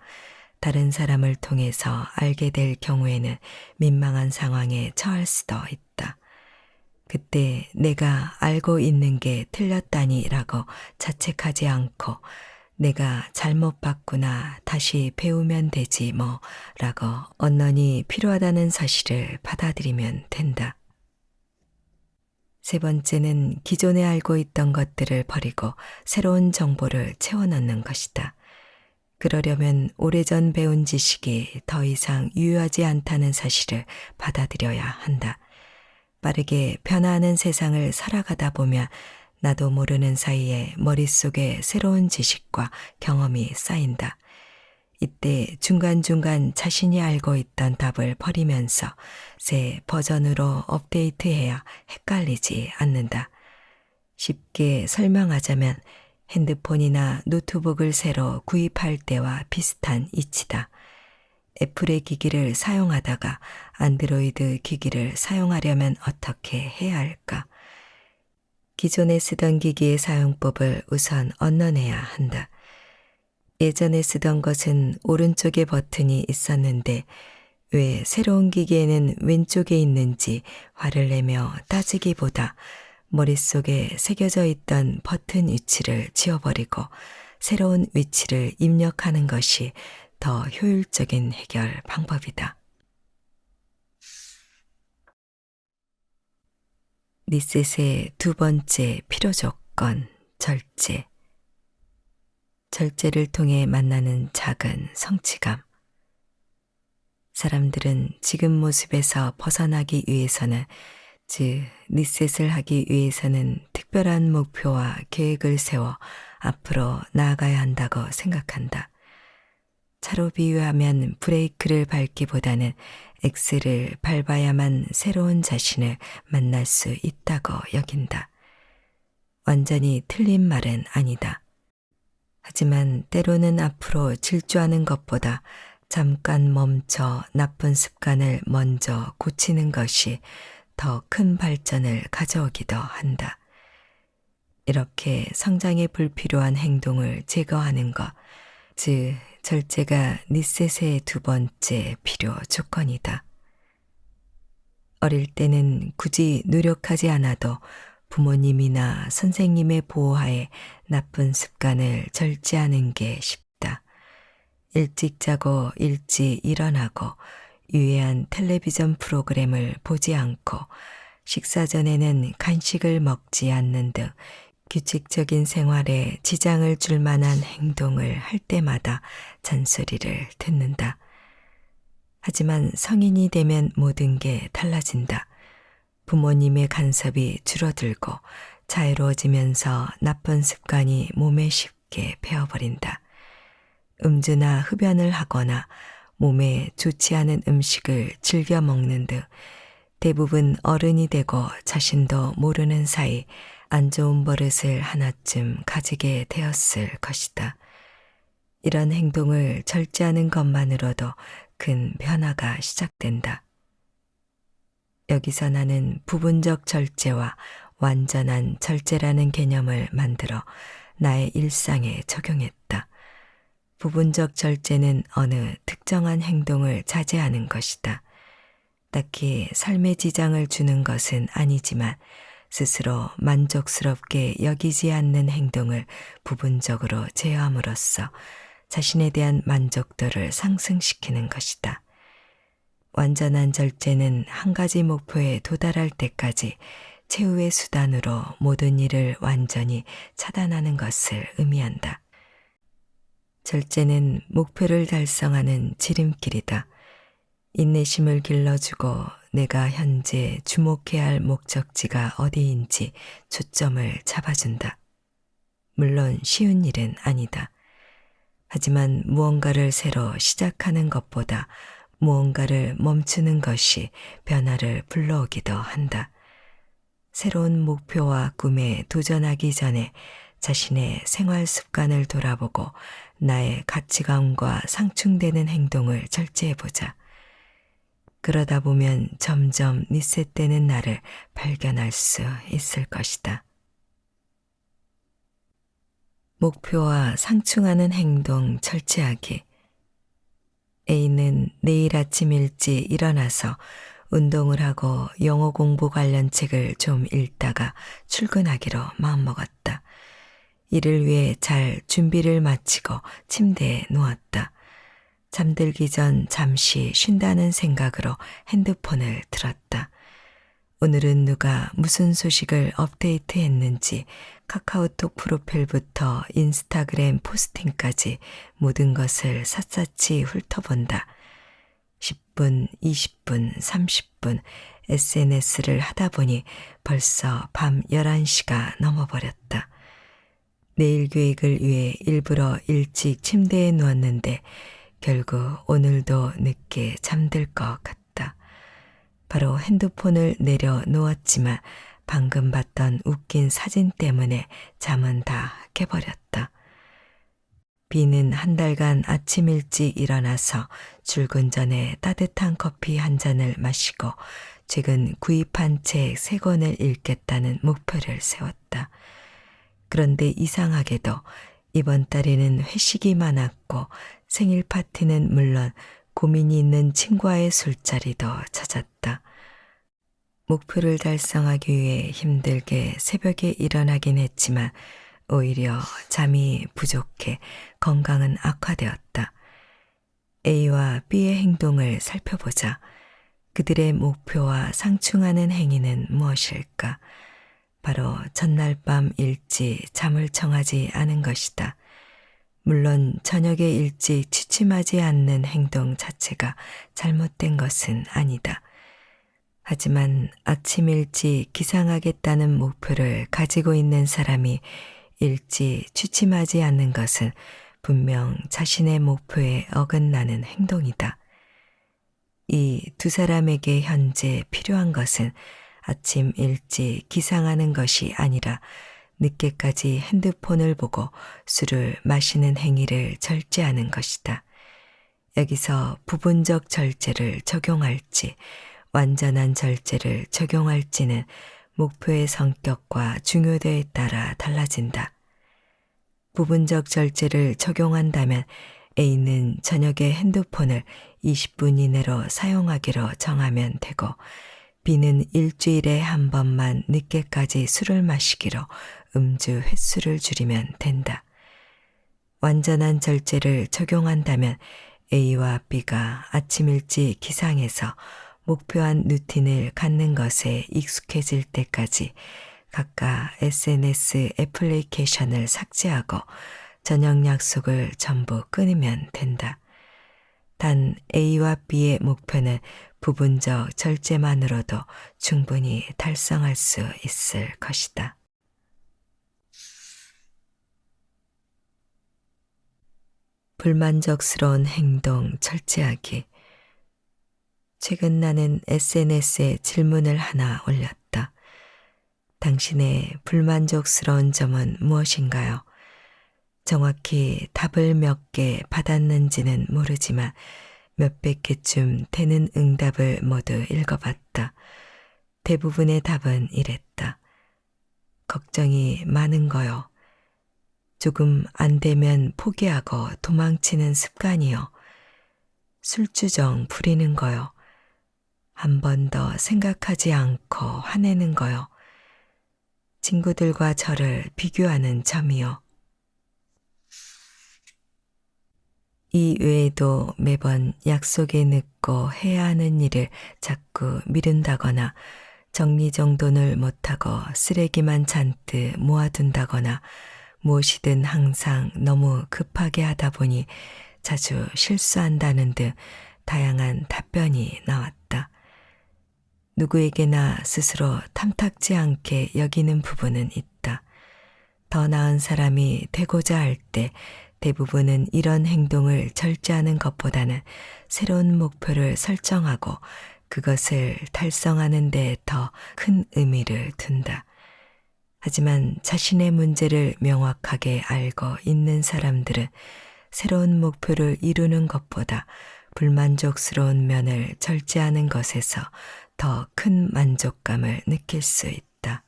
다른 사람을 통해서 알게 될 경우에는 민망한 상황에 처할 수도 있다. 그때 내가 알고 있는 게 틀렸다니라고 자책하지 않고 내가 잘못 봤구나 다시 배우면 되지 뭐 라고 언론이 필요하다는 사실을 받아들이면 된다. 세 번째는 기존에 알고 있던 것들을 버리고 새로운 정보를 채워넣는 것이다. 그러려면 오래전 배운 지식이 더 이상 유효하지 않다는 사실을 받아들여야 한다. 빠르게 변화하는 세상을 살아가다 보면 나도 모르는 사이에 머릿속에 새로운 지식과 경험이 쌓인다. 이때 중간중간 자신이 알고 있던 답을 버리면서 새 버전으로 업데이트해야 헷갈리지 않는다. 쉽게 설명하자면 핸드폰이나 노트북을 새로 구입할 때와 비슷한 이치다. 애플의 기기를 사용하다가 안드로이드 기기를 사용하려면 어떻게 해야 할까? 기존에 쓰던 기기의 사용법을 우선 언론해야 한다. 예전에 쓰던 것은 오른쪽에 버튼이 있었는데 왜 새로운 기기에는 왼쪽에 있는지 화를 내며 따지기보다 머릿속에 새겨져 있던 버튼 위치를 지워버리고 새로운 위치를 입력하는 것이 더 효율적인 해결 방법이다. 리셋의 두 번째 필요 조건, 절제. 절제를 통해 만나는 작은 성취감. 사람들은 지금 모습에서 벗어나기 위해서는, 즉 리셋을 하기 위해서는 특별한 목표와 계획을 세워 앞으로 나아가야 한다고 생각한다. 차로 비유하면 브레이크를 밟기보다는 엑셀을 밟아야만 새로운 자신을 만날 수 있다고 여긴다. 완전히 틀린 말은 아니다. 하지만 때로는 앞으로 질주하는 것보다 잠깐 멈춰 나쁜 습관을 먼저 고치는 것이 더 큰 발전을 가져오기도 한다. 이렇게 성장에 불필요한 행동을 제거하는 것, 즉 절제가 리셋의 두 번째 필요 조건이다. 어릴 때는 굳이 노력하지 않아도 부모님이나 선생님의 보호하에 나쁜 습관을 절제하는 게 쉽다. 일찍 자고 일찍 일어나고 유해한 텔레비전 프로그램을 보지 않고 식사 전에는 간식을 먹지 않는 등 규칙적인 생활에 지장을 줄 만한 행동을 할 때마다 잔소리를 듣는다. 하지만 성인이 되면 모든 게 달라진다. 부모님의 간섭이 줄어들고 자유로워지면서 나쁜 습관이 몸에 쉽게 배어버린다. 음주나 흡연을 하거나 몸에 좋지 않은 음식을 즐겨 먹는 등 대부분 어른이 되고 자신도 모르는 사이 안 좋은 버릇을 하나쯤 가지게 되었을 것이다. 이런 행동을 절제하는 것만으로도 큰 변화가 시작된다. 여기서 나는 부분적 절제와 완전한 절제라는 개념을 만들어 나의 일상에 적용했다. 부분적 절제는 어느 특정한 행동을 자제하는 것이다. 딱히 삶의 지장을 주는 것은 아니지만 스스로 만족스럽게 여기지 않는 행동을 부분적으로 제어함으로써 자신에 대한 만족도를 상승시키는 것이다. 완전한 절제는 한 가지 목표에 도달할 때까지 최후의 수단으로 모든 일을 완전히 차단하는 것을 의미한다. 절제는 목표를 달성하는 지름길이다. 인내심을 길러주고 내가 현재 주목해야 할 목적지가 어디인지 초점을 잡아준다. 물론 쉬운 일은 아니다. 하지만 무언가를 새로 시작하는 것보다 무언가를 멈추는 것이 변화를 불러오기도 한다. 새로운 목표와 꿈에 도전하기 전에 자신의 생활 습관을 돌아보고 나의 가치관과 상충되는 행동을 절제해보자. 그러다 보면 점점 리셋되는 나를 발견할 수 있을 것이다. 목표와 상충하는 행동 절제하기. A는 내일 아침 일찍 일어나서 운동을 하고 영어 공부 관련 책을 좀 읽다가 출근하기로 마음먹었다. 이를 위해 잘 준비를 마치고 침대에 누웠다. 잠들기 전 잠시 쉰다는 생각으로 핸드폰을 들었다. 오늘은 누가 무슨 소식을 업데이트했는지 카카오톡 프로필부터 인스타그램 포스팅까지 모든 것을 샅샅이 훑어본다. 10분, 20분, 30분 SNS를 하다 보니 벌써 밤 11시가 넘어버렸다. 내일 계획을 위해 일부러 일찍 침대에 누웠는데 결국 오늘도 늦게 잠들 것 같다. 바로 핸드폰을 내려놓았지만 방금 봤던 웃긴 사진 때문에 잠은 다 깨버렸다. B는 한 달간 아침 일찍 일어나서 출근 전에 따뜻한 커피 한 잔을 마시고 최근 구입한 책 3권을 읽겠다는 목표를 세웠다. 그런데 이상하게도 이번 달에는 회식이 많았고 생일 파티는 물론 고민이 있는 친구와의 술자리도 잦았다. 목표를 달성하기 위해 힘들게 새벽에 일어나긴 했지만 오히려 잠이 부족해 건강은 악화되었다. A와 B의 행동을 살펴보자. 그들의 목표와 상충하는 행위는 무엇일까? 바로 전날 밤 일찍 잠을 청하지 않은 것이다. 물론 저녁에 일찍 취침하지 않는 행동 자체가 잘못된 것은 아니다. 하지만 아침 일찍 기상하겠다는 목표를 가지고 있는 사람이 일찍 취침하지 않는 것은 분명 자신의 목표에 어긋나는 행동이다. 이 두 사람에게 현재 필요한 것은 아침 일찍 기상하는 것이 아니라 늦게까지 핸드폰을 보고 술을 마시는 행위를 절제하는 것이다. 여기서 부분적 절제를 적용할지 완전한 절제를 적용할지는 목표의 성격과 중요도에 따라 달라진다. 부분적 절제를 적용한다면 A는 저녁에 핸드폰을 20분 이내로 사용하기로 정하면 되고 B는 일주일에 한 번만 늦게까지 술을 마시기로 음주 횟수를 줄이면 된다. 완전한 절제를 적용한다면 A와 B가 아침 일찍 기상해서 목표한 루틴을 갖는 것에 익숙해질 때까지 각각 SNS 애플리케이션을 삭제하고 저녁 약속을 전부 끊으면 된다. 단 A와 B의 목표는 부분적 절제만으로도 충분히 달성할 수 있을 것이다. 불만족스러운 행동 절제하기. 최근 나는 SNS에 질문을 하나 올렸다. 당신의 불만족스러운 점은 무엇인가요? 정확히 답을 몇 개 받았는지는 모르지만 몇백 개쯤 되는 응답을 모두 읽어봤다. 대부분의 답은 이랬다. 걱정이 많은 거요. 조금 안 되면 포기하고 도망치는 습관이요. 술주정 부리는 거요. 한 번 더 생각하지 않고 화내는 거요. 친구들과 저를 비교하는 점이요. 이 외에도 매번 약속에 늦고 해야 하는 일을 자꾸 미룬다거나 정리정돈을 못하고 쓰레기만 잔뜩 모아둔다거나 무엇이든 항상 너무 급하게 하다 보니 자주 실수한다는 등 다양한 답변이 나왔다. 누구에게나 스스로 탐탁지 않게 여기는 부분은 있다. 더 나은 사람이 되고자 할 때 대부분은 이런 행동을 절제하는 것보다는 새로운 목표를 설정하고 그것을 달성하는 데 더 큰 의미를 둔다. 하지만 자신의 문제를 명확하게 알고 있는 사람들은 새로운 목표를 이루는 것보다 불만족스러운 면을 절제하는 것에서 더 큰 만족감을 느낄 수 있다.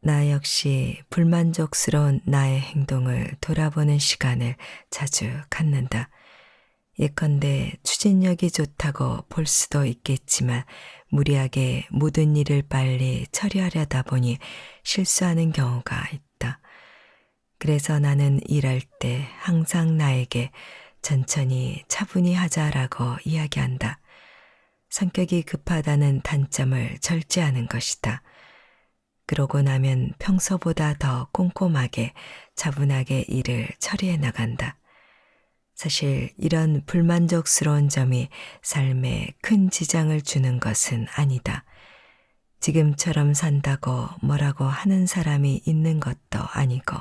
나 역시 불만족스러운 나의 행동을 돌아보는 시간을 자주 갖는다. 예컨대 추진력이 좋다고 볼 수도 있겠지만 무리하게 모든 일을 빨리 처리하려다 보니 실수하는 경우가 있다. 그래서 나는 일할 때 항상 나에게 천천히 차분히 하자라고 이야기한다. 성격이 급하다는 단점을 절제하는 것이다. 그러고 나면 평소보다 더 꼼꼼하게 차분하게 일을 처리해 나간다. 사실 이런 불만족스러운 점이 삶에 큰 지장을 주는 것은 아니다. 지금처럼 산다고 뭐라고 하는 사람이 있는 것도 아니고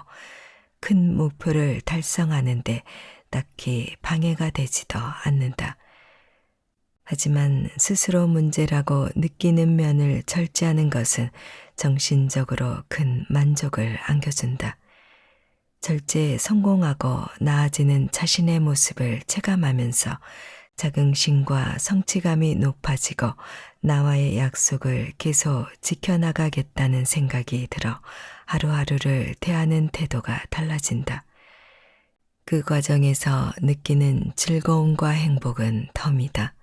큰 목표를 달성하는데 딱히 방해가 되지도 않는다. 하지만 스스로 문제라고 느끼는 면을 절제하는 것은 정신적으로 큰 만족을 안겨준다. 절제에 성공하고 나아지는 자신의 모습을 체감하면서 자긍심과 성취감이 높아지고 나와의 약속을 계속 지켜나가겠다는 생각이 들어 하루하루를 대하는 태도가 달라진다. 그 과정에서 느끼는 즐거움과 행복은 덤이다.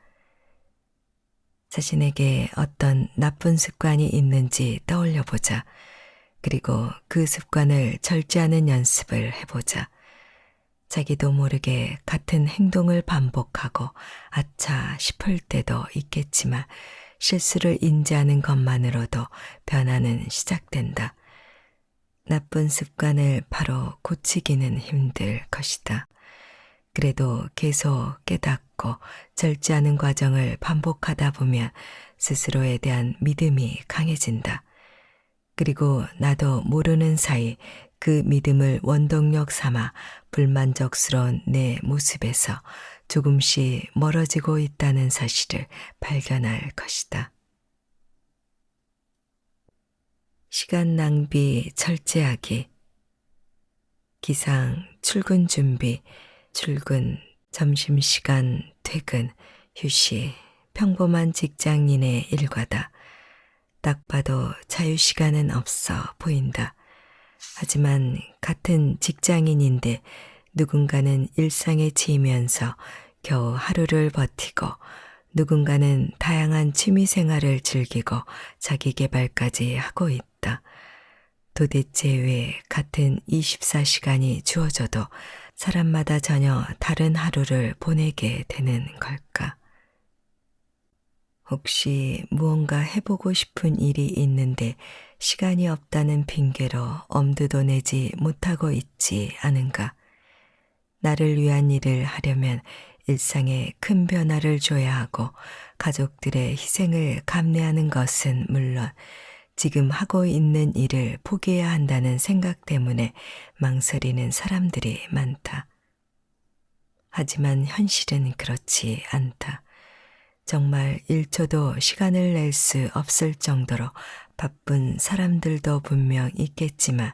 자신에게 어떤 나쁜 습관이 있는지 떠올려 보자. 그리고 그 습관을 절제하는 연습을 해보자. 자기도 모르게 같은 행동을 반복하고 아차 싶을 때도 있겠지만 실수를 인지하는 것만으로도 변화는 시작된다. 나쁜 습관을 바로 고치기는 힘들 것이다. 그래도 계속 깨닫고 절제하는 과정을 반복하다 보면 스스로에 대한 믿음이 강해진다. 그리고 나도 모르는 사이 그 믿음을 원동력 삼아 불만족스러운 내 모습에서 조금씩 멀어지고 있다는 사실을 발견할 것이다. 시간 낭비 절제하기. 기상, 출근 준비, 출근, 점심시간, 퇴근, 휴식, 평범한 직장인의 일과다. 딱 봐도 자유시간은 없어 보인다. 하지만 같은 직장인인데 누군가는 일상에 지면서 겨우 하루를 버티고 누군가는 다양한 취미생활을 즐기고 자기계발까지 하고 있다. 도대체 왜 같은 24시간이 주어져도 사람마다 전혀 다른 하루를 보내게 되는 걸까? 혹시 무언가 해보고 싶은 일이 있는데 시간이 없다는 핑계로 엄두도 내지 못하고 있지 않은가? 나를 위한 일을 하려면 일상에 큰 변화를 줘야 하고 가족들의 희생을 감내하는 것은 물론 지금 하고 있는 일을 포기해야 한다는 생각 때문에 망설이는 사람들이 많다. 하지만 현실은 그렇지 않다. 정말 1초도 시간을 낼 수 없을 정도로 바쁜 사람들도 분명 있겠지만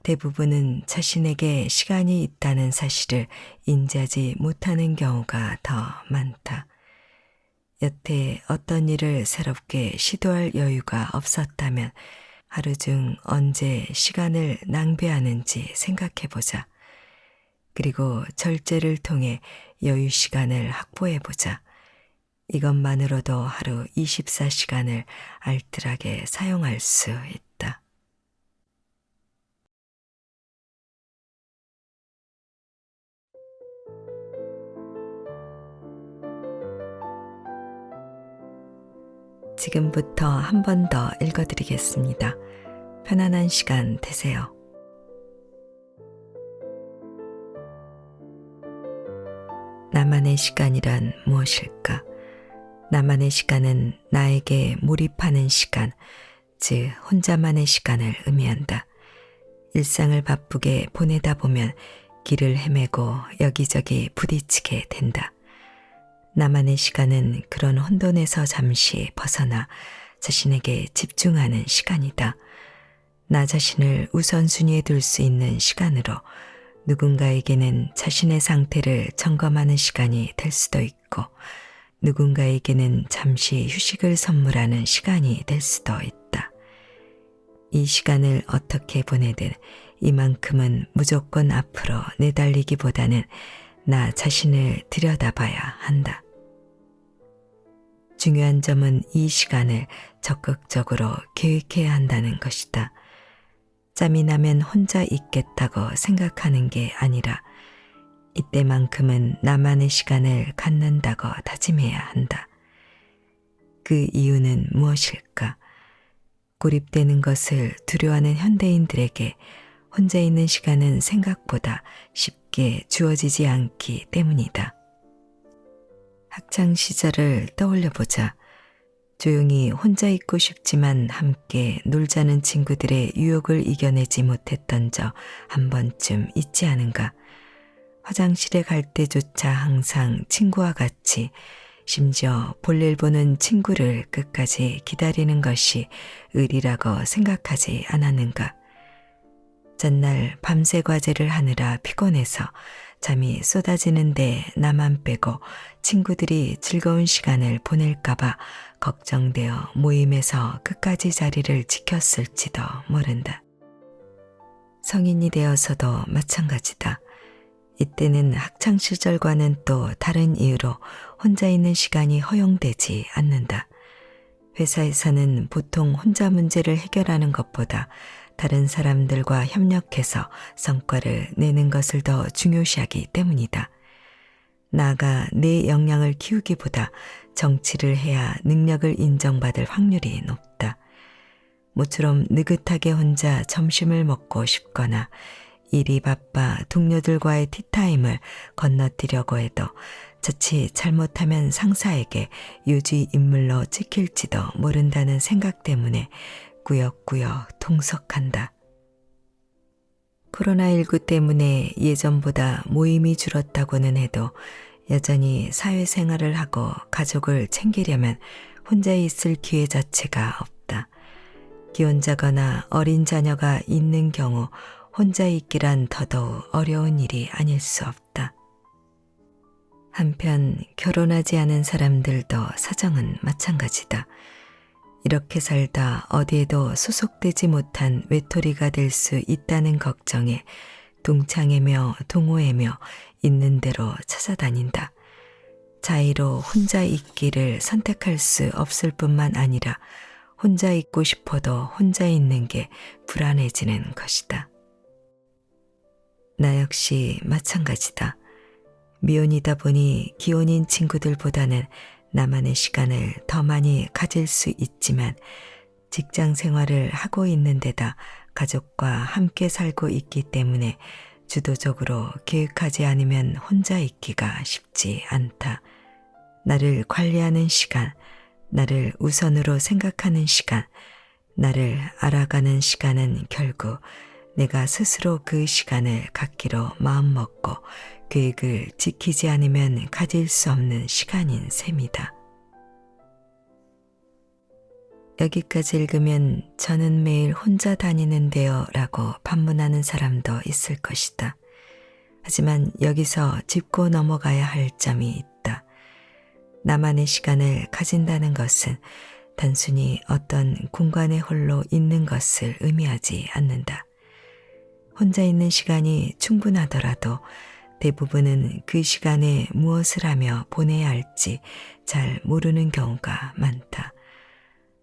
대부분은 자신에게 시간이 있다는 사실을 인지하지 못하는 경우가 더 많다. 여태 어떤 일을 새롭게 시도할 여유가 없었다면 하루 중 언제 시간을 낭비하는지 생각해보자. 그리고 절제를 통해 여유 시간을 확보해보자. 이것만으로도 하루 24시간을 알뜰하게 사용할 수 있다. 지금부터 한 번 더 읽어드리겠습니다. 편안한 시간 되세요. 나만의 시간이란 무엇일까? 나만의 시간은 나에게 몰입하는 시간, 즉 혼자만의 시간을 의미한다. 일상을 바쁘게 보내다 보면 길을 헤매고 여기저기 부딪히게 된다. 나만의 시간은 그런 혼돈에서 잠시 벗어나 자신에게 집중하는 시간이다. 나 자신을 우선순위에 둘 수 있는 시간으로 누군가에게는 자신의 상태를 점검하는 시간이 될 수도 있고 누군가에게는 잠시 휴식을 선물하는 시간이 될 수도 있다. 이 시간을 어떻게 보내든 이만큼은 무조건 앞으로 내달리기보다는 나 자신을 들여다봐야 한다. 중요한 점은 이 시간을 적극적으로 계획해야 한다는 것이다. 짬이 나면 혼자 있겠다고 생각하는 게 아니라 이때만큼은 나만의 시간을 갖는다고 다짐해야 한다. 그 이유는 무엇일까? 고립되는 것을 두려워하는 현대인들에게 혼자 있는 시간은 생각보다 쉽게 주어지지 않기 때문이다. 학창 시절을 떠올려보자. 조용히 혼자 있고 싶지만 함께 놀자는 친구들의 유혹을 이겨내지 못했던 적 한 번쯤 있지 않은가? 화장실에 갈 때조차 항상 친구와 같이 심지어 볼일 보는 친구를 끝까지 기다리는 것이 의리라고 생각하지 않았는가? 전날 밤새 과제를 하느라 피곤해서 잠이 쏟아지는데 나만 빼고 친구들이 즐거운 시간을 보낼까봐 걱정되어 모임에서 끝까지 자리를 지켰을지도 모른다. 성인이 되어서도 마찬가지다. 이때는 학창시절과는 또 다른 이유로 혼자 있는 시간이 허용되지 않는다. 회사에서는 보통 혼자 문제를 해결하는 것보다 다른 사람들과 협력해서 성과를 내는 것을 더 중요시하기 때문이다. 나아가 내 역량을 키우기보다 정치를 해야 능력을 인정받을 확률이 높다. 모처럼 느긋하게 혼자 점심을 먹고 싶거나 일이 바빠 동료들과의 티타임을 건너뛰려고 해도 자칫 잘못하면 상사에게 유지 인물로 찍힐지도 모른다는 생각 때문에 꾸역꾸역 통속한다. 코로나19 때문에 예전보다 모임이 줄었다고는 해도 여전히 사회생활을 하고 가족을 챙기려면 혼자 있을 기회 자체가 없다. 기혼자거나 어린 자녀가 있는 경우 혼자 있기란 더더욱 어려운 일이 아닐 수 없다. 한편 결혼하지 않은 사람들도 사정은 마찬가지다. 이렇게 살다 어디에도 소속되지 못한 외톨이가 될 수 있다는 걱정에 동창회며 동호회며 있는 대로 찾아다닌다. 자의로 혼자 있기를 선택할 수 없을 뿐만 아니라 혼자 있고 싶어도 혼자 있는 게 불안해지는 것이다. 나 역시 마찬가지다. 미혼이다 보니 기혼인 친구들보다는 나만의 시간을 더 많이 가질 수 있지만 직장 생활을 하고 있는 데다 가족과 함께 살고 있기 때문에 주도적으로 계획하지 않으면 혼자 있기가 쉽지 않다. 나를 관리하는 시간, 나를 우선으로 생각하는 시간, 나를 알아가는 시간은 결국 내가 스스로 그 시간을 갖기로 마음먹고 계획을 지키지 않으면 가질 수 없는 시간인 셈이다. 여기까지 읽으면 저는 매일 혼자 다니는데요 라고 반문하는 사람도 있을 것이다. 하지만 여기서 짚고 넘어가야 할 점이 있다. 나만의 시간을 가진다는 것은 단순히 어떤 공간에 홀로 있는 것을 의미하지 않는다. 혼자 있는 시간이 충분하더라도 대부분은 그 시간에 무엇을 하며 보내야 할지 잘 모르는 경우가 많다.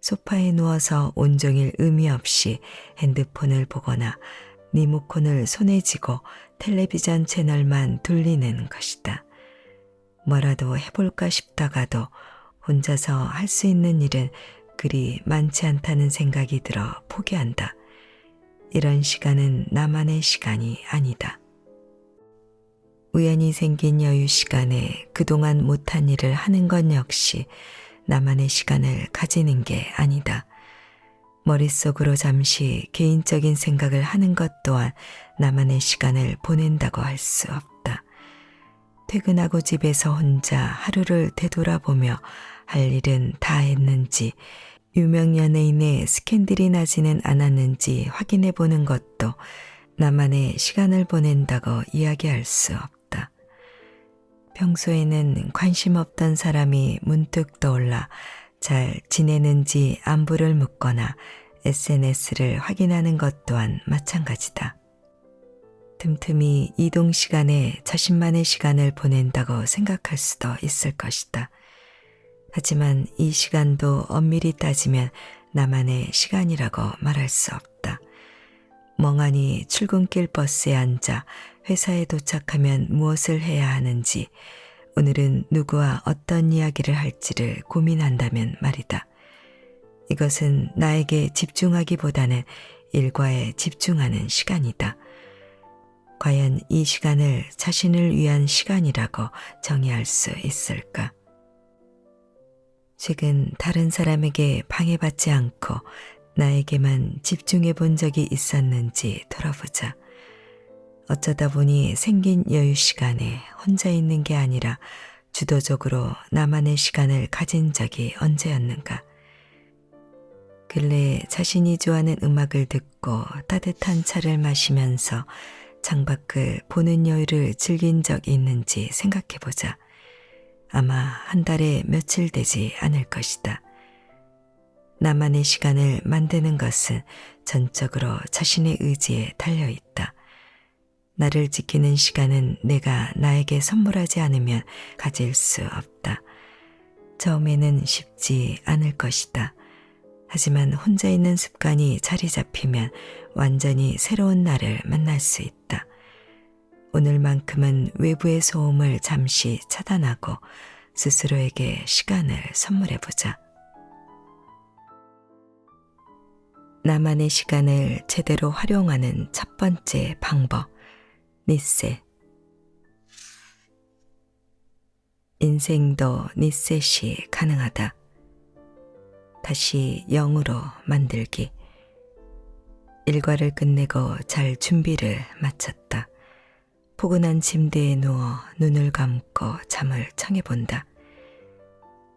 소파에 누워서 온종일 의미 없이 핸드폰을 보거나 리모컨을 손에 쥐고 텔레비전 채널만 돌리는 것이다. 뭐라도 해볼까 싶다가도 혼자서 할 수 있는 일은 그리 많지 않다는 생각이 들어 포기한다. 이런 시간은 나만의 시간이 아니다. 우연히 생긴 여유 시간에 그동안 못한 일을 하는 것 역시 나만의 시간을 가지는 게 아니다. 머릿속으로 잠시 개인적인 생각을 하는 것 또한 나만의 시간을 보낸다고 할 수 없다. 퇴근하고 집에서 혼자 하루를 되돌아보며 할 일은 다 했는지, 유명 연예인의 스캔들이 나지는 않았는지 확인해 보는 것도 나만의 시간을 보낸다고 이야기할 수 없다. 평소에는 관심 없던 사람이 문득 떠올라 잘 지내는지 안부를 묻거나 SNS를 확인하는 것 또한 마찬가지다. 틈틈이 이동 시간에 자신만의 시간을 보낸다고 생각할 수도 있을 것이다. 하지만 이 시간도 엄밀히 따지면 나만의 시간이라고 말할 수 없다. 멍하니 출근길 버스에 앉아 회사에 도착하면 무엇을 해야 하는지, 오늘은 누구와 어떤 이야기를 할지를 고민한다면 말이다. 이것은 나에게 집중하기보다는 일과에 집중하는 시간이다. 과연 이 시간을 자신을 위한 시간이라고 정의할 수 있을까? 최근 다른 사람에게 방해받지 않고 나에게만 집중해 본 적이 있었는지 돌아보자. 어쩌다 보니 생긴 여유 시간에 혼자 있는 게 아니라 주도적으로 나만의 시간을 가진 적이 언제였는가? 근래 자신이 좋아하는 음악을 듣고 따뜻한 차를 마시면서 창밖을 보는 여유를 즐긴 적이 있는지 생각해보자. 아마 한 달에 며칠 되지 않을 것이다. 나만의 시간을 만드는 것은 전적으로 자신의 의지에 달려있다. 나를 지키는 시간은 내가 나에게 선물하지 않으면 가질 수 없다. 처음에는 쉽지 않을 것이다. 하지만 혼자 있는 습관이 자리 잡히면 완전히 새로운 나를 만날 수 있다. 오늘만큼은 외부의 소음을 잠시 차단하고 스스로에게 시간을 선물해보자. 나만의 시간을 제대로 활용하는 첫 번째 방법, 리셋. 인생도 리셋이 가능하다. 다시 0으로 만들기. 일과를 끝내고 잘 준비를 마쳤다. 포근한 침대에 누워 눈을 감고 잠을 청해본다.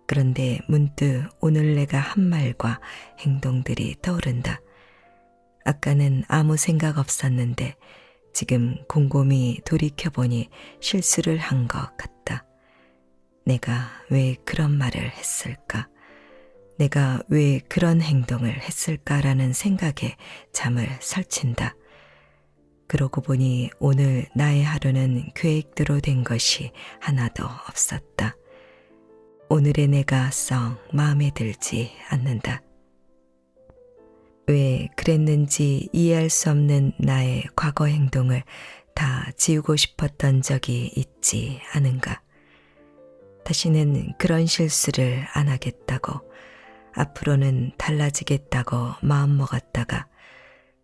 그런데 문득 오늘 내가 한 말과 행동들이 떠오른다. 아까는 아무 생각 없었는데 지금 곰곰이 돌이켜보니 실수를 한 것 같다. 내가 왜 그런 말을 했을까? 내가 왜 그런 행동을 했을까라는 생각에 잠을 설친다. 그러고 보니 오늘 나의 하루는 계획대로 된 것이 하나도 없었다. 오늘의 내가 썩 마음에 들지 않는다. 왜 그랬는지 이해할 수 없는 나의 과거 행동을 다 지우고 싶었던 적이 있지 않은가? 다시는 그런 실수를 안 하겠다고, 앞으로는 달라지겠다고 마음먹었다가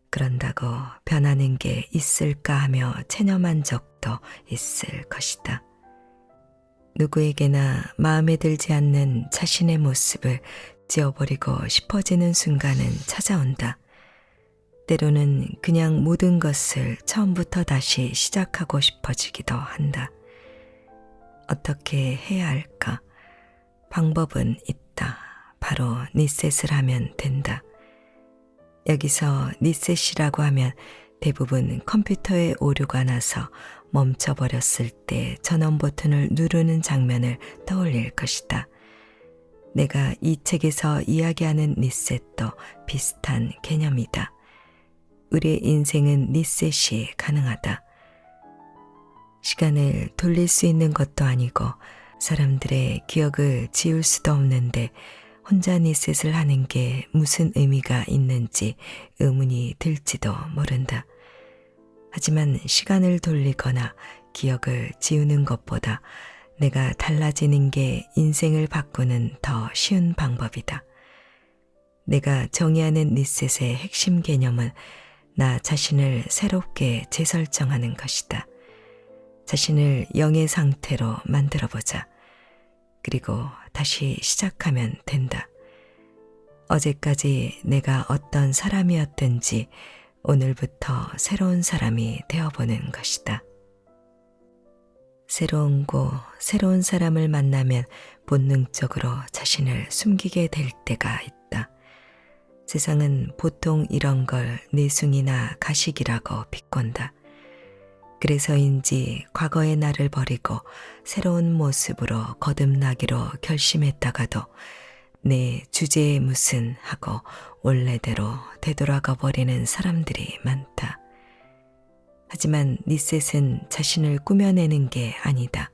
그런다고 변하는 게 있을까 하며 체념한 적도 있을 것이다. 누구에게나 마음에 들지 않는 자신의 모습을 지워버리고 싶어지는 순간은 찾아온다. 때로는 그냥 모든 것을 처음부터 다시 시작하고 싶어지기도 한다. 어떻게 해야 할까? 방법은 있다. 바로 리셋을 하면 된다. 여기서 리셋이라고 하면 대부분 컴퓨터에 오류가 나서 멈춰버렸을 때 전원 버튼을 누르는 장면을 떠올릴 것이다. 내가 이 책에서 이야기하는 리셋도 비슷한 개념이다. 우리의 인생은 리셋이 가능하다. 시간을 돌릴 수 있는 것도 아니고 사람들의 기억을 지울 수도 없는데 혼자 니셋을 하는 게 무슨 의미가 있는지 의문이 들지도 모른다. 하지만 시간을 돌리거나 기억을 지우는 것보다 내가 달라지는 게 인생을 바꾸는 더 쉬운 방법이다. 내가 정의하는 니셋의 핵심 개념은 나 자신을 새롭게 재설정하는 것이다. 자신을 영의 상태로 만들어보자. 그리고 다시 시작하면 된다. 어제까지 내가 어떤 사람이었든지 오늘부터 새로운 사람이 되어보는 것이다. 새로운 곳, 새로운 사람을 만나면 본능적으로 자신을 숨기게 될 때가 있다. 세상은 보통 이런 걸 내숭이나 가식이라고 비꼰다. 그래서인지 과거의 나를 버리고 새로운 모습으로 거듭나기로 결심했다가도 내 주제에 무슨 하고 원래대로 되돌아가 버리는 사람들이 많다. 하지만 니셋은 자신을 꾸며내는 게 아니다.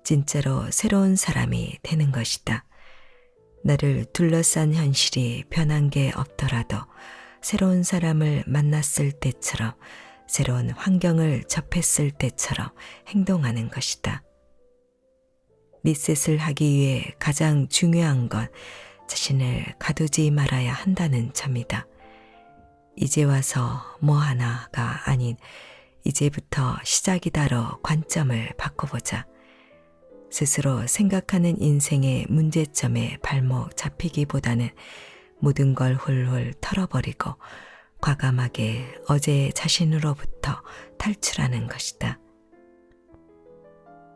진짜로 새로운 사람이 되는 것이다. 나를 둘러싼 현실이 변한 게 없더라도 새로운 사람을 만났을 때처럼 새로운 환경을 접했을 때처럼 행동하는 것이다. 리셋을 하기 위해 가장 중요한 건 자신을 가두지 말아야 한다는 점이다. 이제 와서 뭐 하나가 아닌 이제부터 시작이다로 관점을 바꿔보자. 스스로 생각하는 인생의 문제점에 발목 잡히기보다는 모든 걸 훌훌 털어버리고 과감하게 어제의 자신으로부터 탈출하는 것이다.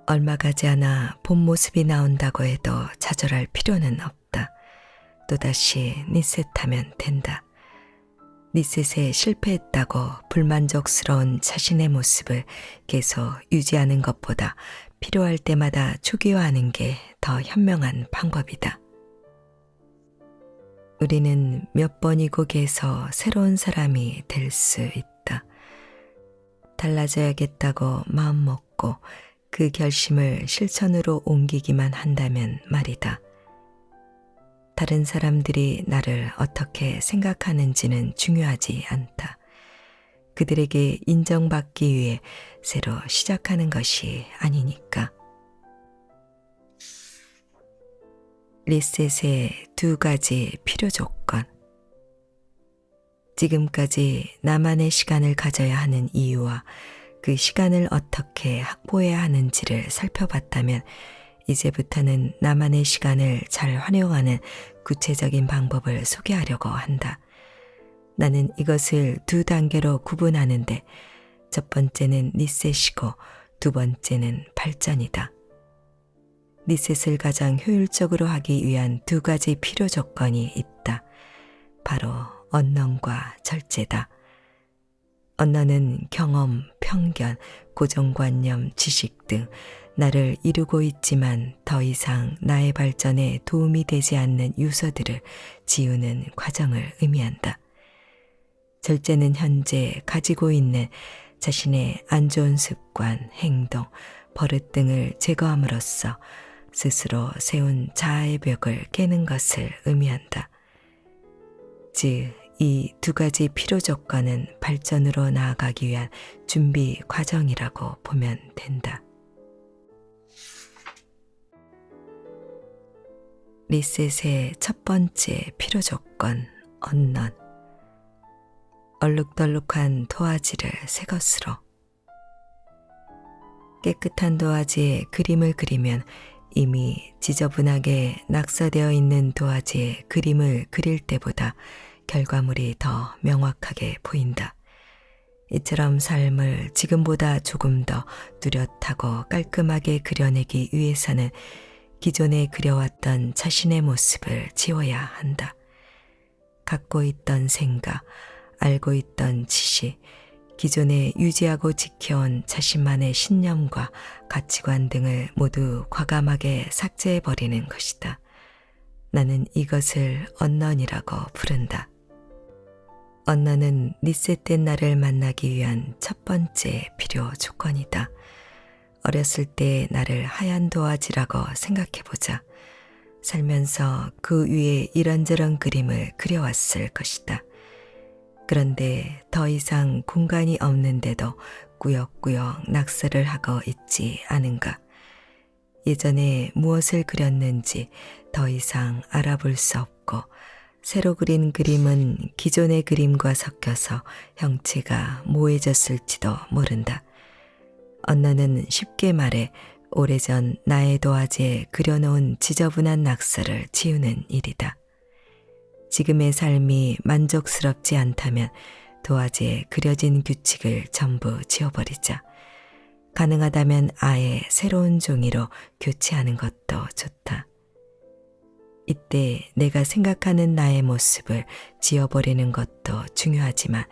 얼마 가지 않아 본 모습이 나온다고 해도 좌절할 필요는 없다. 또다시 리셋하면 된다. 리셋에 실패했다고 불만족스러운 자신의 모습을 계속 유지하는 것보다 필요할 때마다 초기화하는 게 더 현명한 방법이다. 우리는 몇 번이고 계속 새로운 사람이 될 수 있다. 달라져야겠다고 마음먹고 그 결심을 실천으로 옮기기만 한다면 말이다. 다른 사람들이 나를 어떻게 생각하는지는 중요하지 않다. 그들에게 인정받기 위해 새로 시작하는 것이 아니니까. 리셋의 2가지 필요 조건. 지금까지 나만의 시간을 가져야 하는 이유와 그 시간을 어떻게 확보해야 하는지를 살펴봤다면 이제부터는 나만의 시간을 잘 활용하는 구체적인 방법을 소개하려고 한다. 나는 이것을 2단계로 구분하는데 첫 번째는 리셋이고 두 번째는 발전이다. 리셋을 가장 효율적으로 하기 위한 2가지 필요 조건이 있다. 바로 언론과 절제다. 언론은 경험, 편견, 고정관념, 지식 등 나를 이루고 있지만 더 이상 나의 발전에 도움이 되지 않는 요소들을 지우는 과정을 의미한다. 절제는 현재 가지고 있는 자신의 안 좋은 습관, 행동, 버릇 등을 제거함으로써 스스로 세운 자아의 벽을 깨는 것을 의미한다. 즉, 이 2가지 필요 조건은 발전으로 나아가기 위한 준비 과정이라고 보면 된다. 리셋의 첫 번째 필요 조건, 언론. 얼룩덜룩한 도화지를 새 것으로. 깨끗한 도화지에 그림을 그리면 이미 지저분하게 낙서되어 있는 도화지에 그림을 그릴 때보다 결과물이 더 명확하게 보인다. 이처럼 삶을 지금보다 조금 더 뚜렷하고 깔끔하게 그려내기 위해서는 기존에 그려왔던 자신의 모습을 지워야 한다. 갖고 있던 생각, 알고 있던 지식, 기존에 유지하고 지켜온 자신만의 신념과 가치관 등을 모두 과감하게 삭제해버리는 것이다. 나는 이것을 언론이라고 부른다. 언론은 리셋된 나를 만나기 위한 첫 번째 필요 조건이다. 어렸을 때 나를 하얀 도화지라고 생각해보자. 살면서 그 위에 이런저런 그림을 그려왔을 것이다. 그런데 더 이상 공간이 없는데도 꾸역꾸역 낙서를 하고 있지 않은가. 예전에 무엇을 그렸는지 더 이상 알아볼 수 없고 새로 그린 그림은 기존의 그림과 섞여서 형체가 모해졌을지도 모른다. 언너는 쉽게 말해 오래전 나의 도화지에 그려놓은 지저분한 낙서를 지우는 일이다. 지금의 삶이 만족스럽지 않다면 도화지에 그려진 규칙을 전부 지워버리자. 가능하다면 아예 새로운 종이로 교체하는 것도 좋다. 이때 내가 생각하는 나의 모습을 지워버리는 것도 중요하지만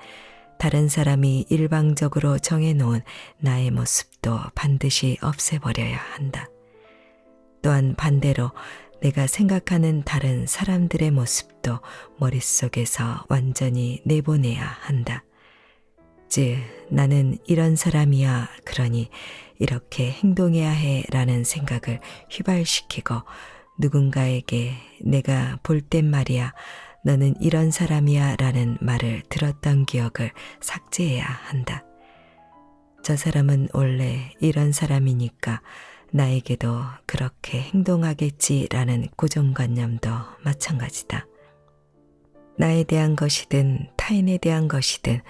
다른 사람이 일방적으로 정해놓은 나의 모습도 반드시 없애버려야 한다. 또한 반대로 내가 생각하는 다른 사람들의 모습도 머릿속에서 완전히 내보내야 한다. 즉, 나는 이런 사람이야. 그러니 이렇게 행동해야 해 라는 생각을 휘발시키고 누군가에게 내가 볼 땐 말이야, 너는 이런 사람이야 라는 말을 들었던 기억을 삭제해야 한다. 저 사람은 원래 이런 사람이니까 나에게도 그렇게 행동하겠지 라는 고정관념도 마찬가지다. 나에 대한 것이든 타인에 대한 것이든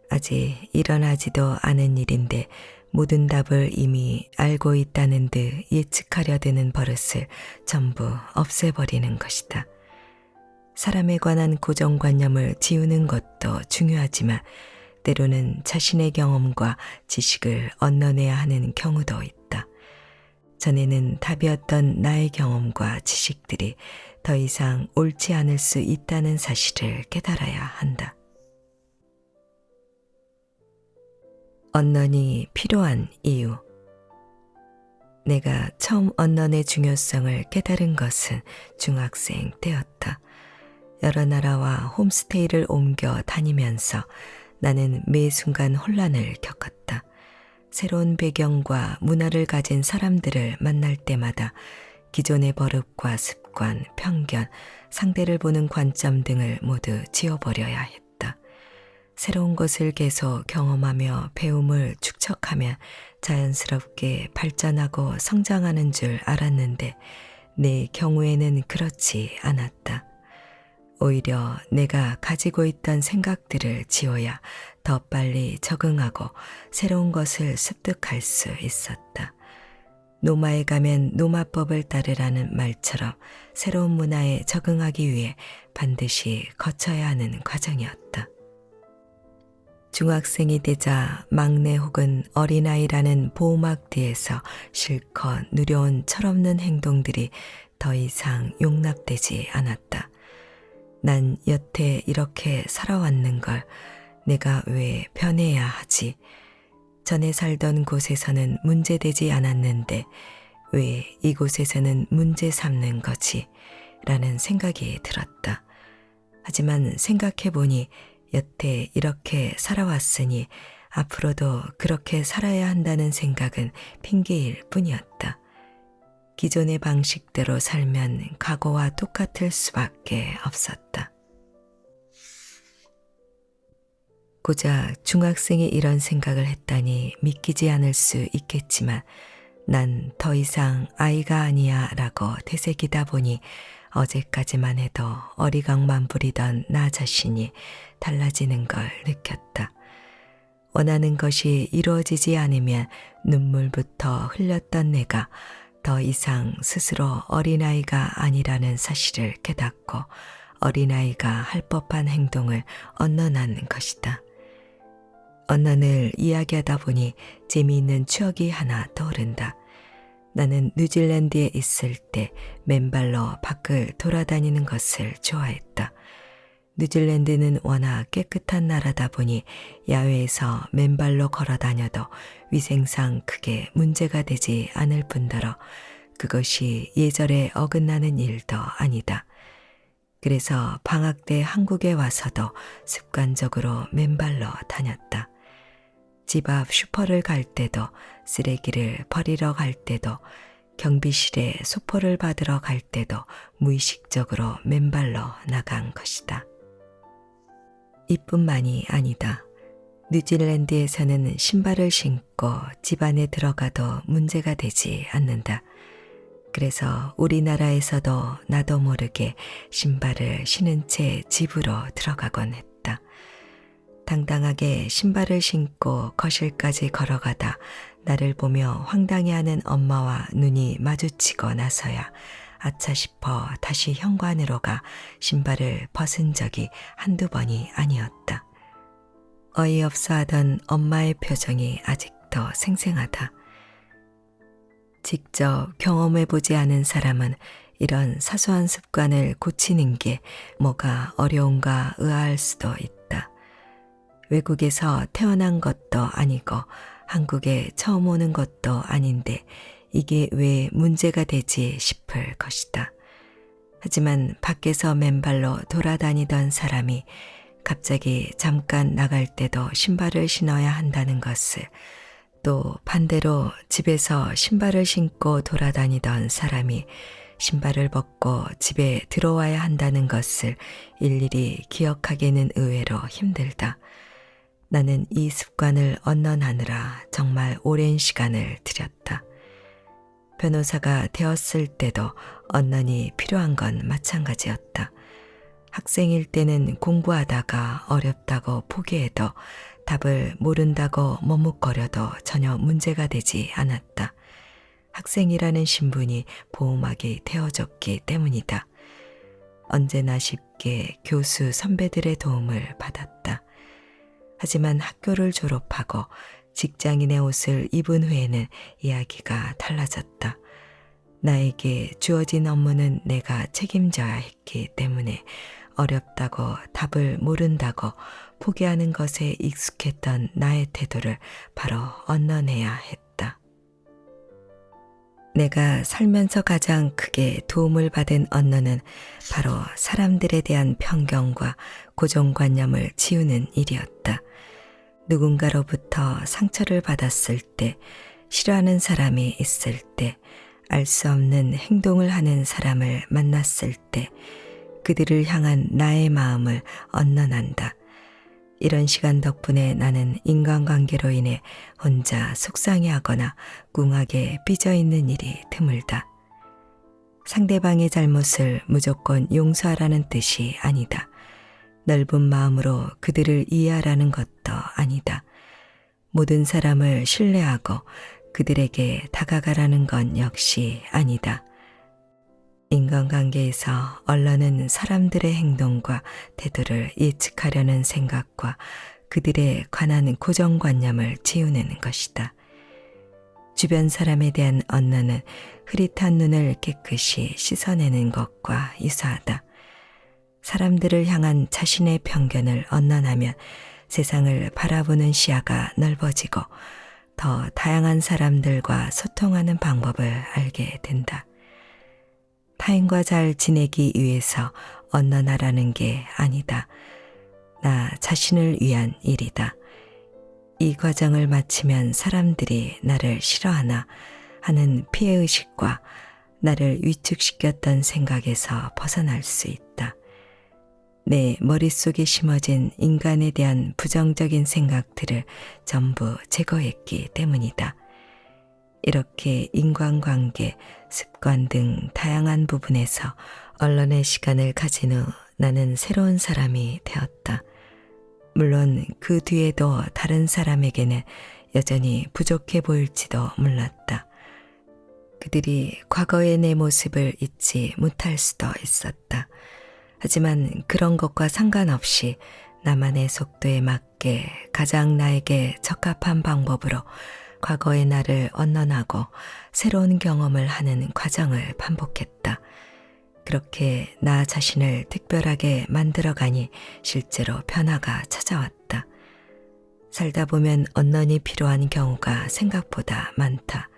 아직 일어나지도 않은 일인데 모든 답을 이미 알고 있다는 듯 예측하려 드는 버릇을 전부 없애버리는 것이다. 사람에 관한 고정관념을 지우는 것도 중요하지만 때로는 자신의 경험과 지식을 얻어내야 하는 경우도 있다. 전에는 답이었던 나의 경험과 지식들이 더 이상 옳지 않을 수 있다는 사실을 깨달아야 한다. 언론이 필요한 이유. 내가 처음 언론의 중요성을 깨달은 것은 중학생 때였다. 여러 나라와 홈스테이를 옮겨 다니면서 나는 매 순간 혼란을 겪었다. 새로운 배경과 문화를 가진 사람들을 만날 때마다 기존의 버릇과 습관, 편견, 상대를 보는 관점 등을 모두 지워버려야 했다. 새로운 것을 계속 경험하며 배움을 축적하면 자연스럽게 발전하고 성장하는 줄 알았는데 내 경우에는 그렇지 않았다. 오히려 내가 가지고 있던 생각들을 지워야 더 빨리 적응하고 새로운 것을 습득할 수 있었다. 노마에 가면 노마법을 따르라는 말처럼 새로운 문화에 적응하기 위해 반드시 거쳐야 하는 과정이었다. 중학생이 되자 막내 혹은 어린아이라는 보호막 뒤에서 실컷 누려온 철없는 행동들이 더 이상 용납되지 않았다. 난 여태 이렇게 살아왔는 걸 내가 왜 변해야 하지? 전에 살던 곳에서는 문제되지 않았는데 왜 이곳에서는 문제 삼는 거지? 라는 생각이 들었다. 하지만 생각해보니 여태 이렇게 살아왔으니 앞으로도 그렇게 살아야 한다는 생각은 핑계일 뿐이었다. 기존의 방식대로 살면 과거와 똑같을 수밖에 없었다. 고작 중학생이 이런 생각을 했다니 믿기지 않을 수 있겠지만 난 더 이상 아이가 아니야 라고 되새기다 보니 어제까지만 해도 어리광만 부리던 나 자신이 달라지는 걸 느꼈다. 원하는 것이 이루어지지 않으면 눈물부터 흘렸던 내가 더 이상 스스로 어린아이가 아니라는 사실을 깨닫고 어린아이가 할 법한 행동을 언론한 것이다. 언론을 이야기하다 보니 재미있는 추억이 하나 떠오른다. 나는 뉴질랜드에 있을 때 맨발로 밖을 돌아다니는 것을 좋아했다. 뉴질랜드는 워낙 깨끗한 나라다 보니 야외에서 맨발로 걸어 다녀도 위생상 크게 문제가 되지 않을 뿐더러 그것이 예절에 어긋나는 일도 아니다. 그래서 방학 때 한국에 와서도 습관적으로 맨발로 다녔다. 집 앞 슈퍼를 갈 때도, 쓰레기를 버리러 갈 때도, 경비실에 소포를 받으러 갈 때도 무의식적으로 맨발로 나간 것이다. 이뿐만이 아니다. 뉴질랜드에서는 신발을 신고 집 안에 들어가도 문제가 되지 않는다. 그래서 우리나라에서도 나도 모르게 신발을 신은 채 집으로 들어가곤 했다. 당당하게 신발을 신고 거실까지 걸어가다 나를 보며 황당해하는 엄마와 눈이 마주치고 나서야 아차 싶어 다시 현관으로 가 신발을 벗은 적이 한두 번이 아니었다. 어이없어 하던 엄마의 표정이 아직도 생생하다. 직접 경험해보지 않은 사람은 이런 사소한 습관을 고치는 게 뭐가 어려운가 의아할 수도 있다. 외국에서 태어난 것도 아니고 한국에 처음 오는 것도 아닌데 이게 왜 문제가 되지 싶을 것이다. 하지만 밖에서 맨발로 돌아다니던 사람이 갑자기 잠깐 나갈 때도 신발을 신어야 한다는 것을, 또 반대로 집에서 신발을 신고 돌아다니던 사람이 신발을 벗고 집에 들어와야 한다는 것을 일일이 기억하기는 의외로 힘들다. 나는 이 습관을 언론하느라 정말 오랜 시간을 들였다. 변호사가 되었을 때도 언론이 필요한 건 마찬가지였다. 학생일 때는 공부하다가 어렵다고 포기해도 답을 모른다고 머뭇거려도 전혀 문제가 되지 않았다. 학생이라는 신분이 보호막이 되어줬기 때문이다. 언제나 쉽게 교수 선배들의 도움을 받았다. 하지만 학교를 졸업하고 직장인의 옷을 입은 후에는 이야기가 달라졌다. 나에게 주어진 업무는 내가 책임져야 했기 때문에 어렵다고 답을 모른다고 포기하는 것에 익숙했던 나의 태도를 바로 언론해야 했다. 내가 살면서 가장 크게 도움을 받은 언론은 바로 사람들에 대한 편견과 고정관념을 지우는 일이었다. 누군가로부터 상처를 받았을 때, 싫어하는 사람이 있을 때, 알 수 없는 행동을 하는 사람을 만났을 때, 그들을 향한 나의 마음을 언론한다. 이런 시간 덕분에 나는 인간관계로 인해 혼자 속상해하거나 꿍하게 삐져있는 일이 드물다. 상대방의 잘못을 무조건 용서하라는 뜻이 아니다. 넓은 마음으로 그들을 이해하라는 것도 아니다. 모든 사람을 신뢰하고 그들에게 다가가라는 건 역시 아니다. 인간관계에서 언론은 사람들의 행동과 태도를 예측하려는 생각과 그들에 관한 고정관념을 지우는 것이다. 주변 사람에 대한 언론은 흐릿한 눈을 깨끗이 씻어내는 것과 유사하다. 사람들을 향한 자신의 편견을 언론하면 세상을 바라보는 시야가 넓어지고 더 다양한 사람들과 소통하는 방법을 알게 된다. 타인과 잘 지내기 위해서 언론하라는 게 아니다. 나 자신을 위한 일이다. 이 과정을 마치면 사람들이 나를 싫어하나 하는 피해의식과 나를 위축시켰던 생각에서 벗어날 수 있다. 내 머릿속에 심어진 인간에 대한 부정적인 생각들을 전부 제거했기 때문이다. 이렇게 인간관계, 습관 등 다양한 부분에서 언론의 시간을 가진 후 나는 새로운 사람이 되었다. 물론 그 뒤에도 다른 사람에게는 여전히 부족해 보일지도 몰랐다. 그들이 과거의 내 모습을 잊지 못할 수도 있었다. 하지만 그런 것과 상관없이 나만의 속도에 맞게 가장 나에게 적합한 방법으로 과거의 나를 언론하고 새로운 경험을 하는 과정을 반복했다. 그렇게 나 자신을 특별하게 만들어가니 실제로 변화가 찾아왔다. 살다 보면 언론이 필요한 경우가 생각보다 많다.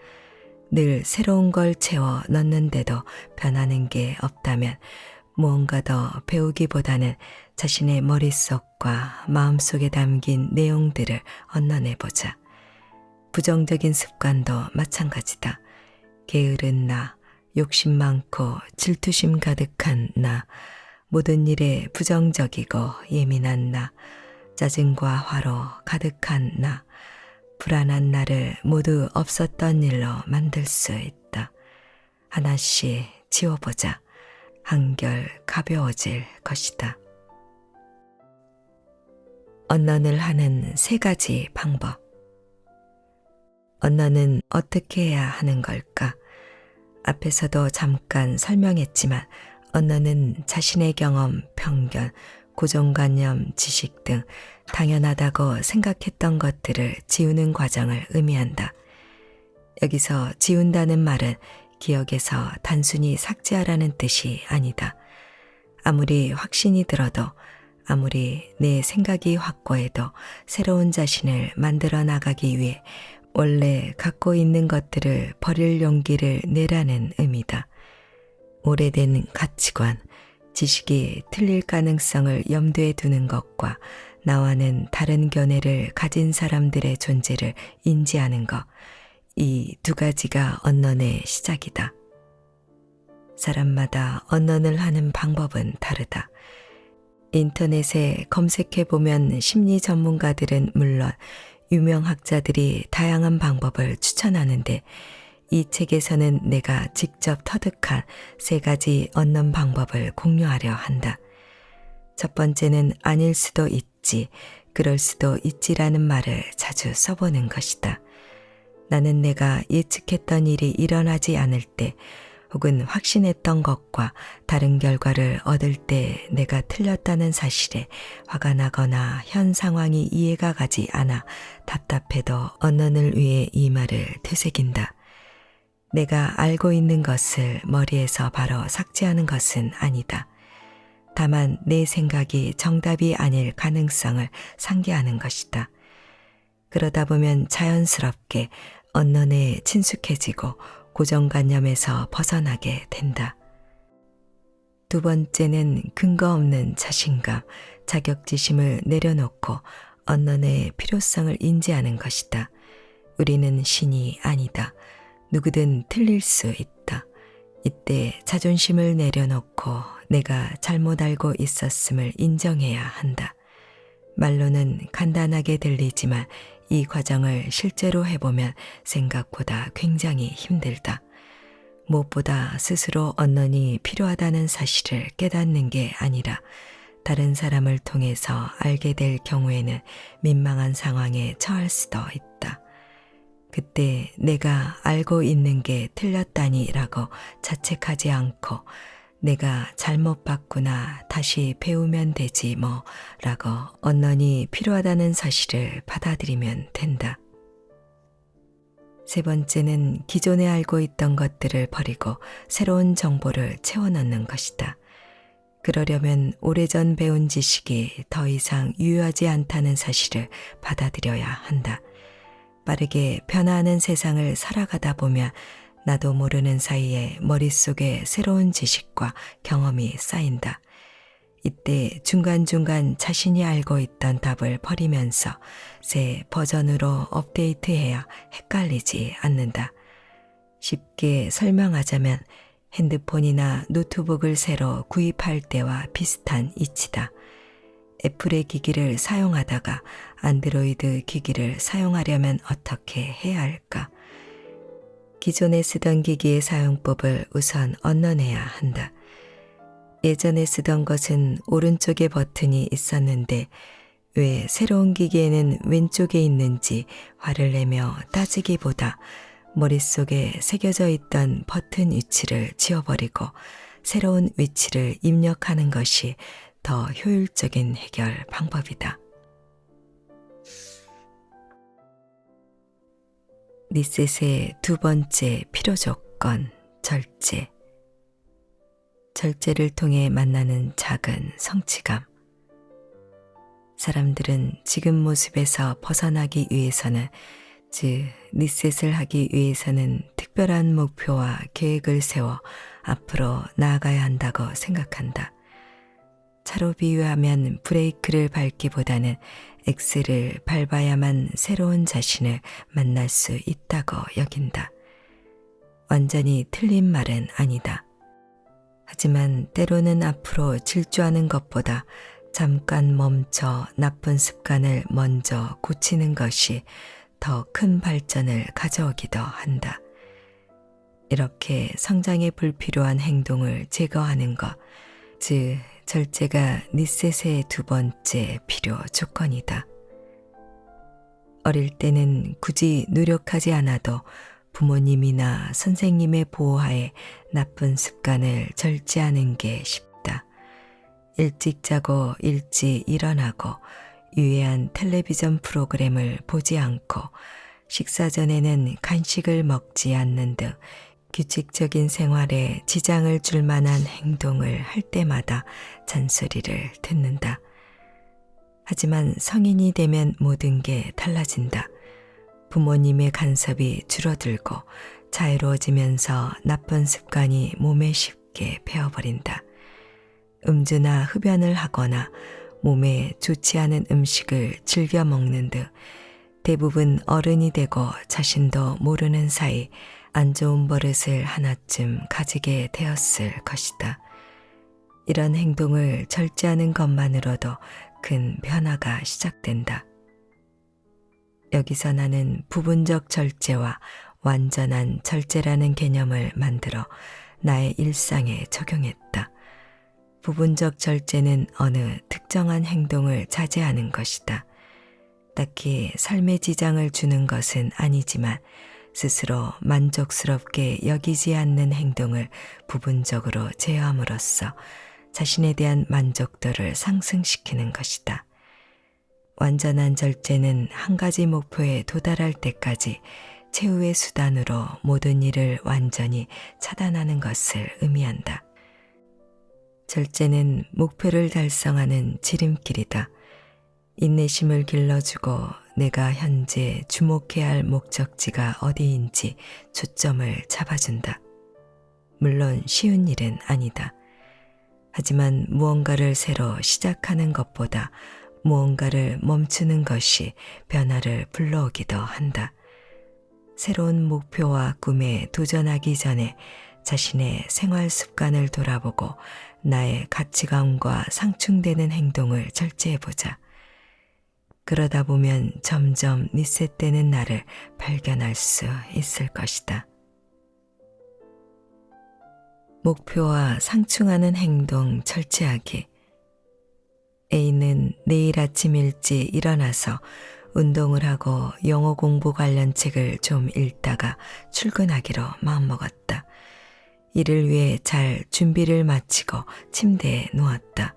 늘 새로운 걸 채워 넣는데도 변하는 게 없다면 무언가 더 배우기보다는 자신의 머릿속과 마음속에 담긴 내용들을 언론해보자. 부정적인 습관도 마찬가지다. 게으른 나, 욕심 많고 질투심 가득한 나, 모든 일에 부정적이고 예민한 나, 짜증과 화로 가득한 나, 불안한 나를 모두 없었던 일로 만들 수 있다. 하나씩 지워보자. 한결 가벼워질 것이다. 언론을 하는 3가지 방법. 언론은 어떻게 해야 하는 걸까? 앞에서도 잠깐 설명했지만 언론은 자신의 경험, 편견, 고정관념, 지식 등 당연하다고 생각했던 것들을 지우는 과정을 의미한다. 여기서 지운다는 말은 기억에서 단순히 삭제하라는 뜻이 아니다. 아무리 확신이 들어도, 아무리 내 생각이 확고해도 새로운 자신을 만들어 나가기 위해 원래 갖고 있는 것들을 버릴 용기를 내라는 의미다. 오래된 가치관, 지식이 틀릴 가능성을 염두에 두는 것과 나와는 다른 견해를 가진 사람들의 존재를 인지하는 것, 이 2가지가 언론의 시작이다. 사람마다 언론을 하는 방법은 다르다. 인터넷에 검색해보면 심리 전문가들은 물론 유명 학자들이 다양한 방법을 추천하는데 이 책에서는 내가 직접 터득한 3가지 언론 방법을 공유하려 한다. 첫 번째는 아닐 수도 있지, 그럴 수도 있지라는 말을 자주 써보는 것이다. 나는 내가 예측했던 일이 일어나지 않을 때 혹은 확신했던 것과 다른 결과를 얻을 때 내가 틀렸다는 사실에 화가 나거나 현 상황이 이해가 가지 않아 답답해도 언론을 위해 이 말을 되새긴다. 내가 알고 있는 것을 머리에서 바로 삭제하는 것은 아니다. 다만 내 생각이 정답이 아닐 가능성을 상기하는 것이다. 그러다 보면 자연스럽게 언론에 친숙해지고 고정관념에서 벗어나게 된다. 2번째는 근거 없는 자신감, 자격지심을 내려놓고 언론의 필요성을 인지하는 것이다. 우리는 신이 아니다. 누구든 틀릴 수 있다. 이때 자존심을 내려놓고 내가 잘못 알고 있었음을 인정해야 한다. 말로는 간단하게 들리지만 이 과정을 실제로 해보면 생각보다 굉장히 힘들다. 무엇보다 스스로 언론이 필요하다는 사실을 깨닫는 게 아니라 다른 사람을 통해서 알게 될 경우에는 민망한 상황에 처할 수도 있다. 그때 내가 알고 있는 게 틀렸다니라고 자책하지 않고 내가 잘못 봤구나, 다시 배우면 되지 뭐 라고 언론이 필요하다는 사실을 받아들이면 된다. 3번째는 기존에 알고 있던 것들을 버리고 새로운 정보를 채워넣는 것이다. 그러려면 오래전 배운 지식이 더 이상 유효하지 않다는 사실을 받아들여야 한다. 빠르게 변화하는 세상을 살아가다 보면 나도 모르는 사이에 머릿속에 새로운 지식과 경험이 쌓인다. 이때 중간중간 자신이 알고 있던 답을 버리면서 새 버전으로 업데이트해야 헷갈리지 않는다. 쉽게 설명하자면 핸드폰이나 노트북을 새로 구입할 때와 비슷한 이치다. 애플의 기기를 사용하다가 안드로이드 기기를 사용하려면 어떻게 해야 할까? 기존에 쓰던 기기의 사용법을 우선 언론해야 한다. 예전에 쓰던 것은 오른쪽에 버튼이 있었는데 왜 새로운 기기에는 왼쪽에 있는지 화를 내며 따지기보다 머릿속에 새겨져 있던 버튼 위치를 지워버리고 새로운 위치를 입력하는 것이 더 효율적인 해결 방법이다. 리셋의 2번째 필요 조건, 절제. 절제를 통해 만나는 작은 성취감. 사람들은 지금 모습에서 벗어나기 위해서는, 즉 리셋을 하기 위해서는 특별한 목표와 계획을 세워 앞으로 나아가야 한다고 생각한다. 차로 비유하면 브레이크를 밟기보다는 엑셀을 밟아야만 새로운 자신을 만날 수 있다고 여긴다. 완전히 틀린 말은 아니다. 하지만 때로는 앞으로 질주하는 것보다 잠깐 멈춰 나쁜 습관을 먼저 고치는 것이 더 큰 발전을 가져오기도 한다. 이렇게 성장에 불필요한 행동을 제거하는 것, 즉 절제가 니셋의 두 번째 필요 조건이다. 어릴 때는 굳이 노력하지 않아도 부모님이나 선생님의 보호하에 나쁜 습관을 절제하는 게 쉽다. 일찍 자고 일찍 일어나고 유해한 텔레비전 프로그램을 보지 않고 식사 전에는 간식을 먹지 않는 등 규칙적인 생활에 지장을 줄 만한 행동을 할 때마다 잔소리를 듣는다. 하지만 성인이 되면 모든 게 달라진다. 부모님의 간섭이 줄어들고 자유로워지면서 나쁜 습관이 몸에 쉽게 배어버린다. 음주나 흡연을 하거나 몸에 좋지 않은 음식을 즐겨 먹는 등 대부분 어른이 되고 자신도 모르는 사이 안 좋은 버릇을 하나쯤 가지게 되었을 것이다. 이런 행동을 절제하는 것만으로도 큰 변화가 시작된다. 여기서 나는 부분적 절제와 완전한 절제라는 개념을 만들어 나의 일상에 적용했다. 부분적 절제는 어느 특정한 행동을 자제하는 것이다. 딱히 삶에 지장을 주는 것은 아니지만 스스로 만족스럽게 여기지 않는 행동을 부분적으로 제어함으로써 자신에 대한 만족도를 상승시키는 것이다. 완전한 절제는 한 가지 목표에 도달할 때까지 최후의 수단으로 모든 일을 완전히 차단하는 것을 의미한다. 절제는 목표를 달성하는 지름길이다. 인내심을 길러주고 내가 현재 주목해야 할 목적지가 어디인지 초점을 잡아준다. 물론 쉬운 일은 아니다. 하지만 무언가를 새로 시작하는 것보다 무언가를 멈추는 것이 변화를 불러오기도 한다. 새로운 목표와 꿈에 도전하기 전에 자신의 생활 습관을 돌아보고 나의 가치관과 상충되는 행동을 절제해보자. 그러다 보면 점점 리셋되는 나를 발견할 수 있을 것이다. 목표와 상충하는 행동 절제하기. A는 내일 아침 일찍 일어나서 운동을 하고 영어 공부 관련 책을 좀 읽다가 출근하기로 마음먹었다. 이를 위해 잘 준비를 마치고 침대에 누웠다.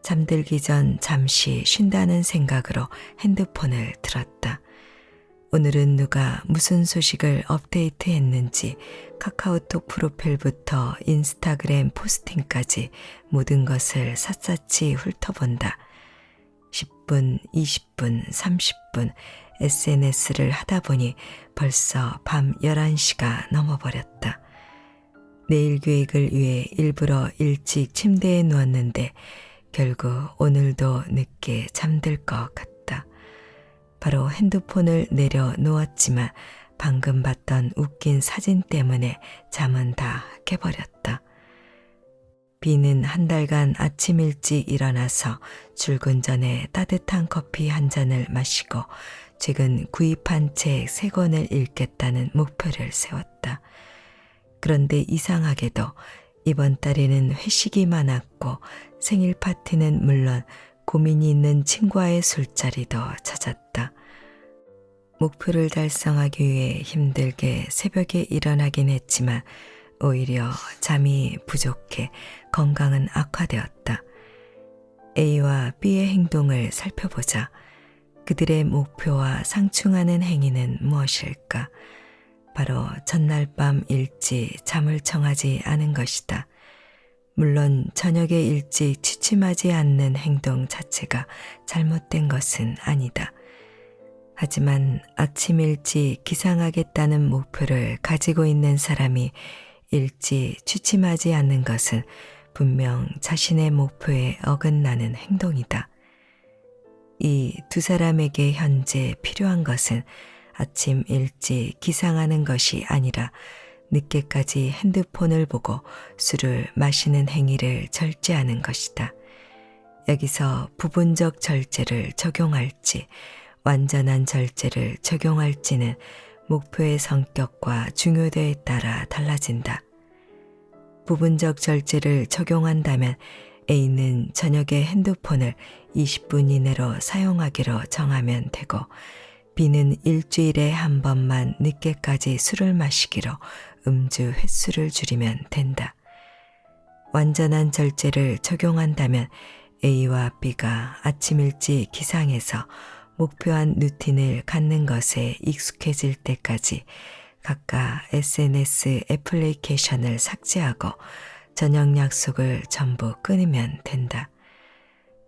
잠들기 전 잠시 쉰다는 생각으로 핸드폰을 들었다. 오늘은 누가 무슨 소식을 업데이트했는지 카카오톡 프로필부터 인스타그램 포스팅까지 모든 것을 샅샅이 훑어본다. 10분, 20분, 30분 SNS를 하다 보니 벌써 밤 11시가 넘어버렸다. 내일 계획을 위해 일부러 일찍 침대에 누웠는데 결국 오늘도 늦게 잠들 것 같다. 바로 핸드폰을 내려놓았지만 방금 봤던 웃긴 사진 때문에 잠은 다 깨버렸다. B는 한 달간 아침 일찍 일어나서 출근 전에 따뜻한 커피 한 잔을 마시고 최근 구입한 책 3권을 읽겠다는 목표를 세웠다. 그런데 이상하게도 이번 달에는 회식이 많았고 생일 파티는 물론 고민이 있는 친구와의 술자리도 찾았다. 목표를 달성하기 위해 힘들게 새벽에 일어나긴 했지만 오히려 잠이 부족해 건강은 악화되었다. A와 B의 행동을 살펴보자. 그들의 목표와 상충하는 행위는 무엇일까? 바로 전날 밤 일찍 잠을 청하지 않은 것이다. 물론 저녁에 일찍 취침하지 않는 행동 자체가 잘못된 것은 아니다. 하지만 아침 일찍 기상하겠다는 목표를 가지고 있는 사람이 일찍 취침하지 않는 것은 분명 자신의 목표에 어긋나는 행동이다. 이 두 사람에게 현재 필요한 것은 아침 일찍 기상하는 것이 아니라 늦게까지 핸드폰을 보고 술을 마시는 행위를 절제하는 것이다. 여기서 부분적 절제를 적용할지 완전한 절제를 적용할지는 목표의 성격과 중요도에 따라 달라진다. 부분적 절제를 적용한다면 A는 저녁에 핸드폰을 20분 이내로 사용하기로 정하면 되고 B는 일주일에 한 번만 늦게까지 술을 마시기로 음주 횟수를 줄이면 된다. 완전한 절제를 적용한다면 A와 B가 아침 일찍 기상해서 목표한 루틴을 갖는 것에 익숙해질 때까지 각각 SNS 애플리케이션을 삭제하고 저녁 약속을 전부 끊으면 된다.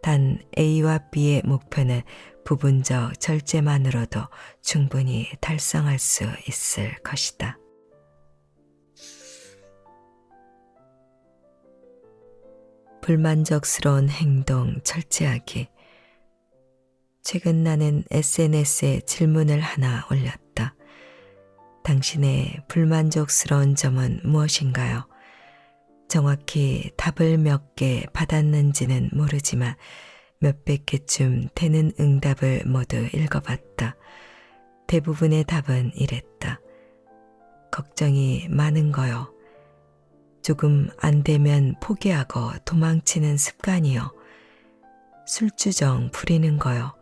단 A와 B의 목표는 부분적 절제만으로도 충분히 달성할 수 있을 것이다. 불만족스러운 행동 절제하기. 최근 나는 SNS에 질문을 하나 올렸다. 당신의 불만족스러운 점은 무엇인가요? 정확히 답을 몇 개 받았는지는 모르지만 몇백 개쯤 되는 응답을 모두 읽어봤다. 대부분의 답은 이랬다. 걱정이 많은 거요. 조금 안 되면 포기하고 도망치는 습관이요. 술주정 부리는 거요.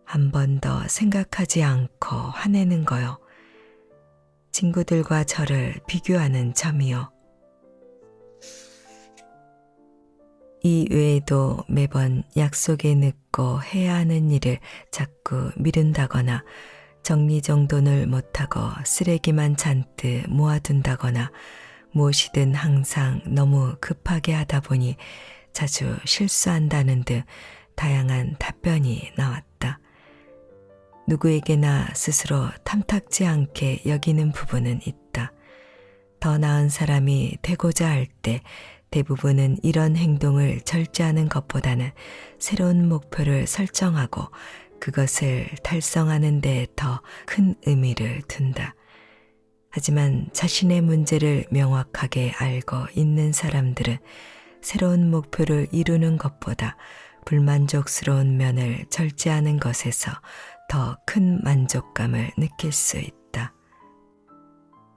한 번 더 생각하지 않고 화내는 거요. 친구들과 저를 비교하는 점이요. 이 외에도 매번 약속에 늦고 해야 하는 일을 자꾸 미룬다거나 정리정돈을 못하고 쓰레기만 잔뜩 모아둔다거나 무엇이든 항상 너무 급하게 하다 보니 자주 실수한다는 등 다양한 답변이 나왔다. 누구에게나 스스로 탐탁지 않게 여기는 부분은 있다. 더 나은 사람이 되고자 할 때 대부분은 이런 행동을 절제하는 것보다는 새로운 목표를 설정하고 그것을 달성하는 데 더 큰 의미를 둔다. 하지만 자신의 문제를 명확하게 알고 있는 사람들은 새로운 목표를 이루는 것보다 불만족스러운 면을 절제하는 것에서 더 큰 만족감을 느낄 수 있다.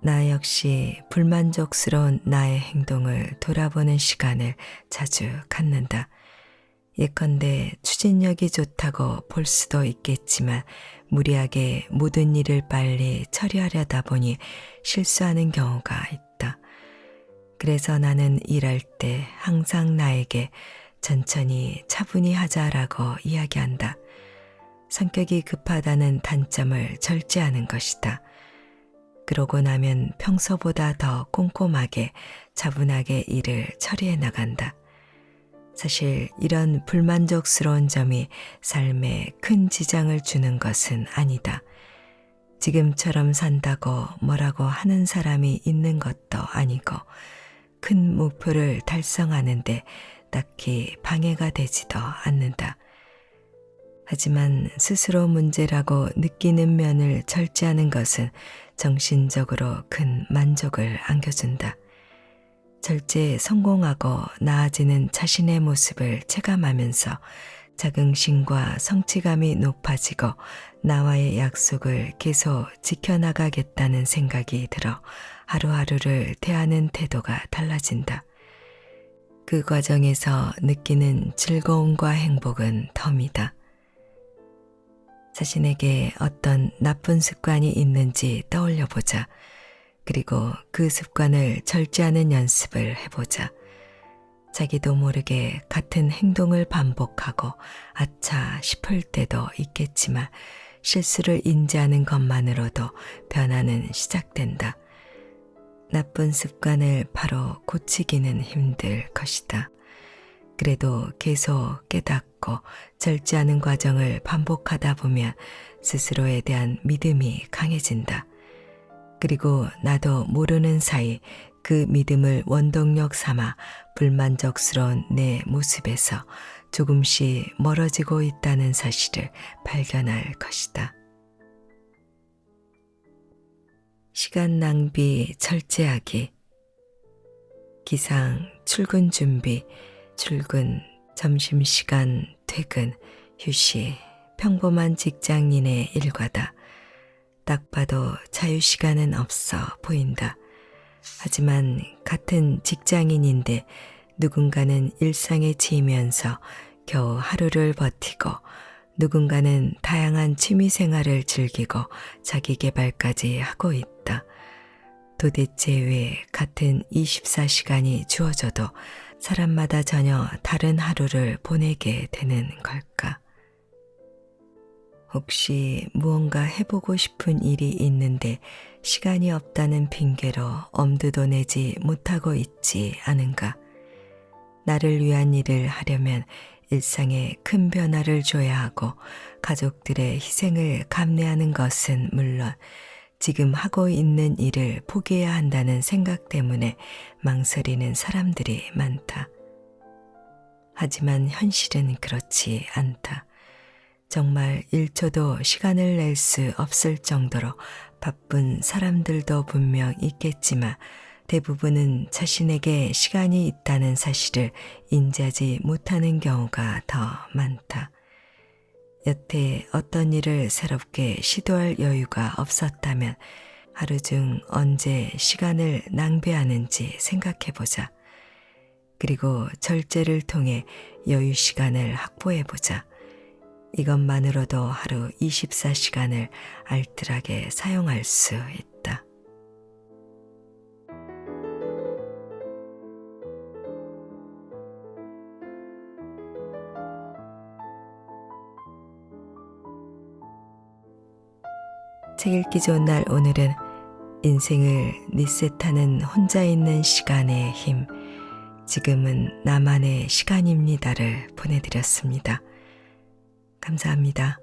나 역시 불만족스러운 나의 행동을 돌아보는 시간을 자주 갖는다. 예컨대 추진력이 좋다고 볼 수도 있겠지만 무리하게 모든 일을 빨리 처리하려다 보니 실수하는 경우가 있다. 그래서 나는 일할 때 항상 나에게 천천히 차분히 하자라고 이야기한다. 성격이 급하다는 단점을 절제하는 것이다. 그러고 나면 평소보다 더 꼼꼼하게 차분하게 일을 처리해 나간다. 사실 이런 불만족스러운 점이 삶에 큰 지장을 주는 것은 아니다. 지금처럼 산다고 뭐라고 하는 사람이 있는 것도 아니고 큰 목표를 달성하는데 딱히 방해가 되지도 않는다. 하지만 스스로 문제라고 느끼는 면을 절제하는 것은 정신적으로 큰 만족을 안겨준다. 절제에 성공하고 나아지는 자신의 모습을 체감하면서 자긍심과 성취감이 높아지고 나와의 약속을 계속 지켜나가겠다는 생각이 들어 하루하루를 대하는 태도가 달라진다. 그 과정에서 느끼는 즐거움과 행복은 덤이다. 자신에게 어떤 나쁜 습관이 있는지 떠올려 보자. 그리고 그 습관을 절제하는 연습을 해보자. 자기도 모르게 같은 행동을 반복하고 아차 싶을 때도 있겠지만 실수를 인지하는 것만으로도 변화는 시작된다. 나쁜 습관을 바로 고치기는 힘들 것이다. 그래도 계속 깨닫고 절제하는 과정을 반복하다 보면 스스로에 대한 믿음이 강해진다. 그리고 나도 모르는 사이 그 믿음을 원동력 삼아 불만족스러운 내 모습에서 조금씩 멀어지고 있다는 사실을 발견할 것이다. 시간 낭비 절제하기. 기상, 출근 준비, 출근, 점심시간, 퇴근, 휴식, 평범한 직장인의 일과다. 딱 봐도 자유시간은 없어 보인다. 하지만 같은 직장인인데 누군가는 일상에 지면서 겨우 하루를 버티고 누군가는 다양한 취미생활을 즐기고 자기 개발까지 하고 있다. 도대체 왜 같은 24시간이 주어져도 사람마다 전혀 다른 하루를 보내게 되는 걸까? 혹시 무언가 해보고 싶은 일이 있는데 시간이 없다는 핑계로 엄두도 내지 못하고 있지 않은가? 나를 위한 일을 하려면 일상에 큰 변화를 줘야 하고 가족들의 희생을 감내하는 것은 물론 지금 하고 있는 일을 포기해야 한다는 생각 때문에 망설이는 사람들이 많다. 하지만 현실은 그렇지 않다. 정말 1초도 시간을 낼 수 없을 정도로 바쁜 사람들도 분명 있겠지만 대부분은 자신에게 시간이 있다는 사실을 인지하지 못하는 경우가 더 많다. 여태 어떤 일을 새롭게 시도할 여유가 없었다면 하루 중 언제 시간을 낭비하는지 생각해보자. 그리고 절제를 통해 여유 시간을 확보해보자. 이것만으로도 하루 24시간을 알뜰하게 사용할 수 있다. 책 읽기 좋은 날 오늘은 인생을 리셋하는 혼자 있는 시간의 힘, 지금은 나만의 시간입니다를 보내드렸습니다. 감사합니다.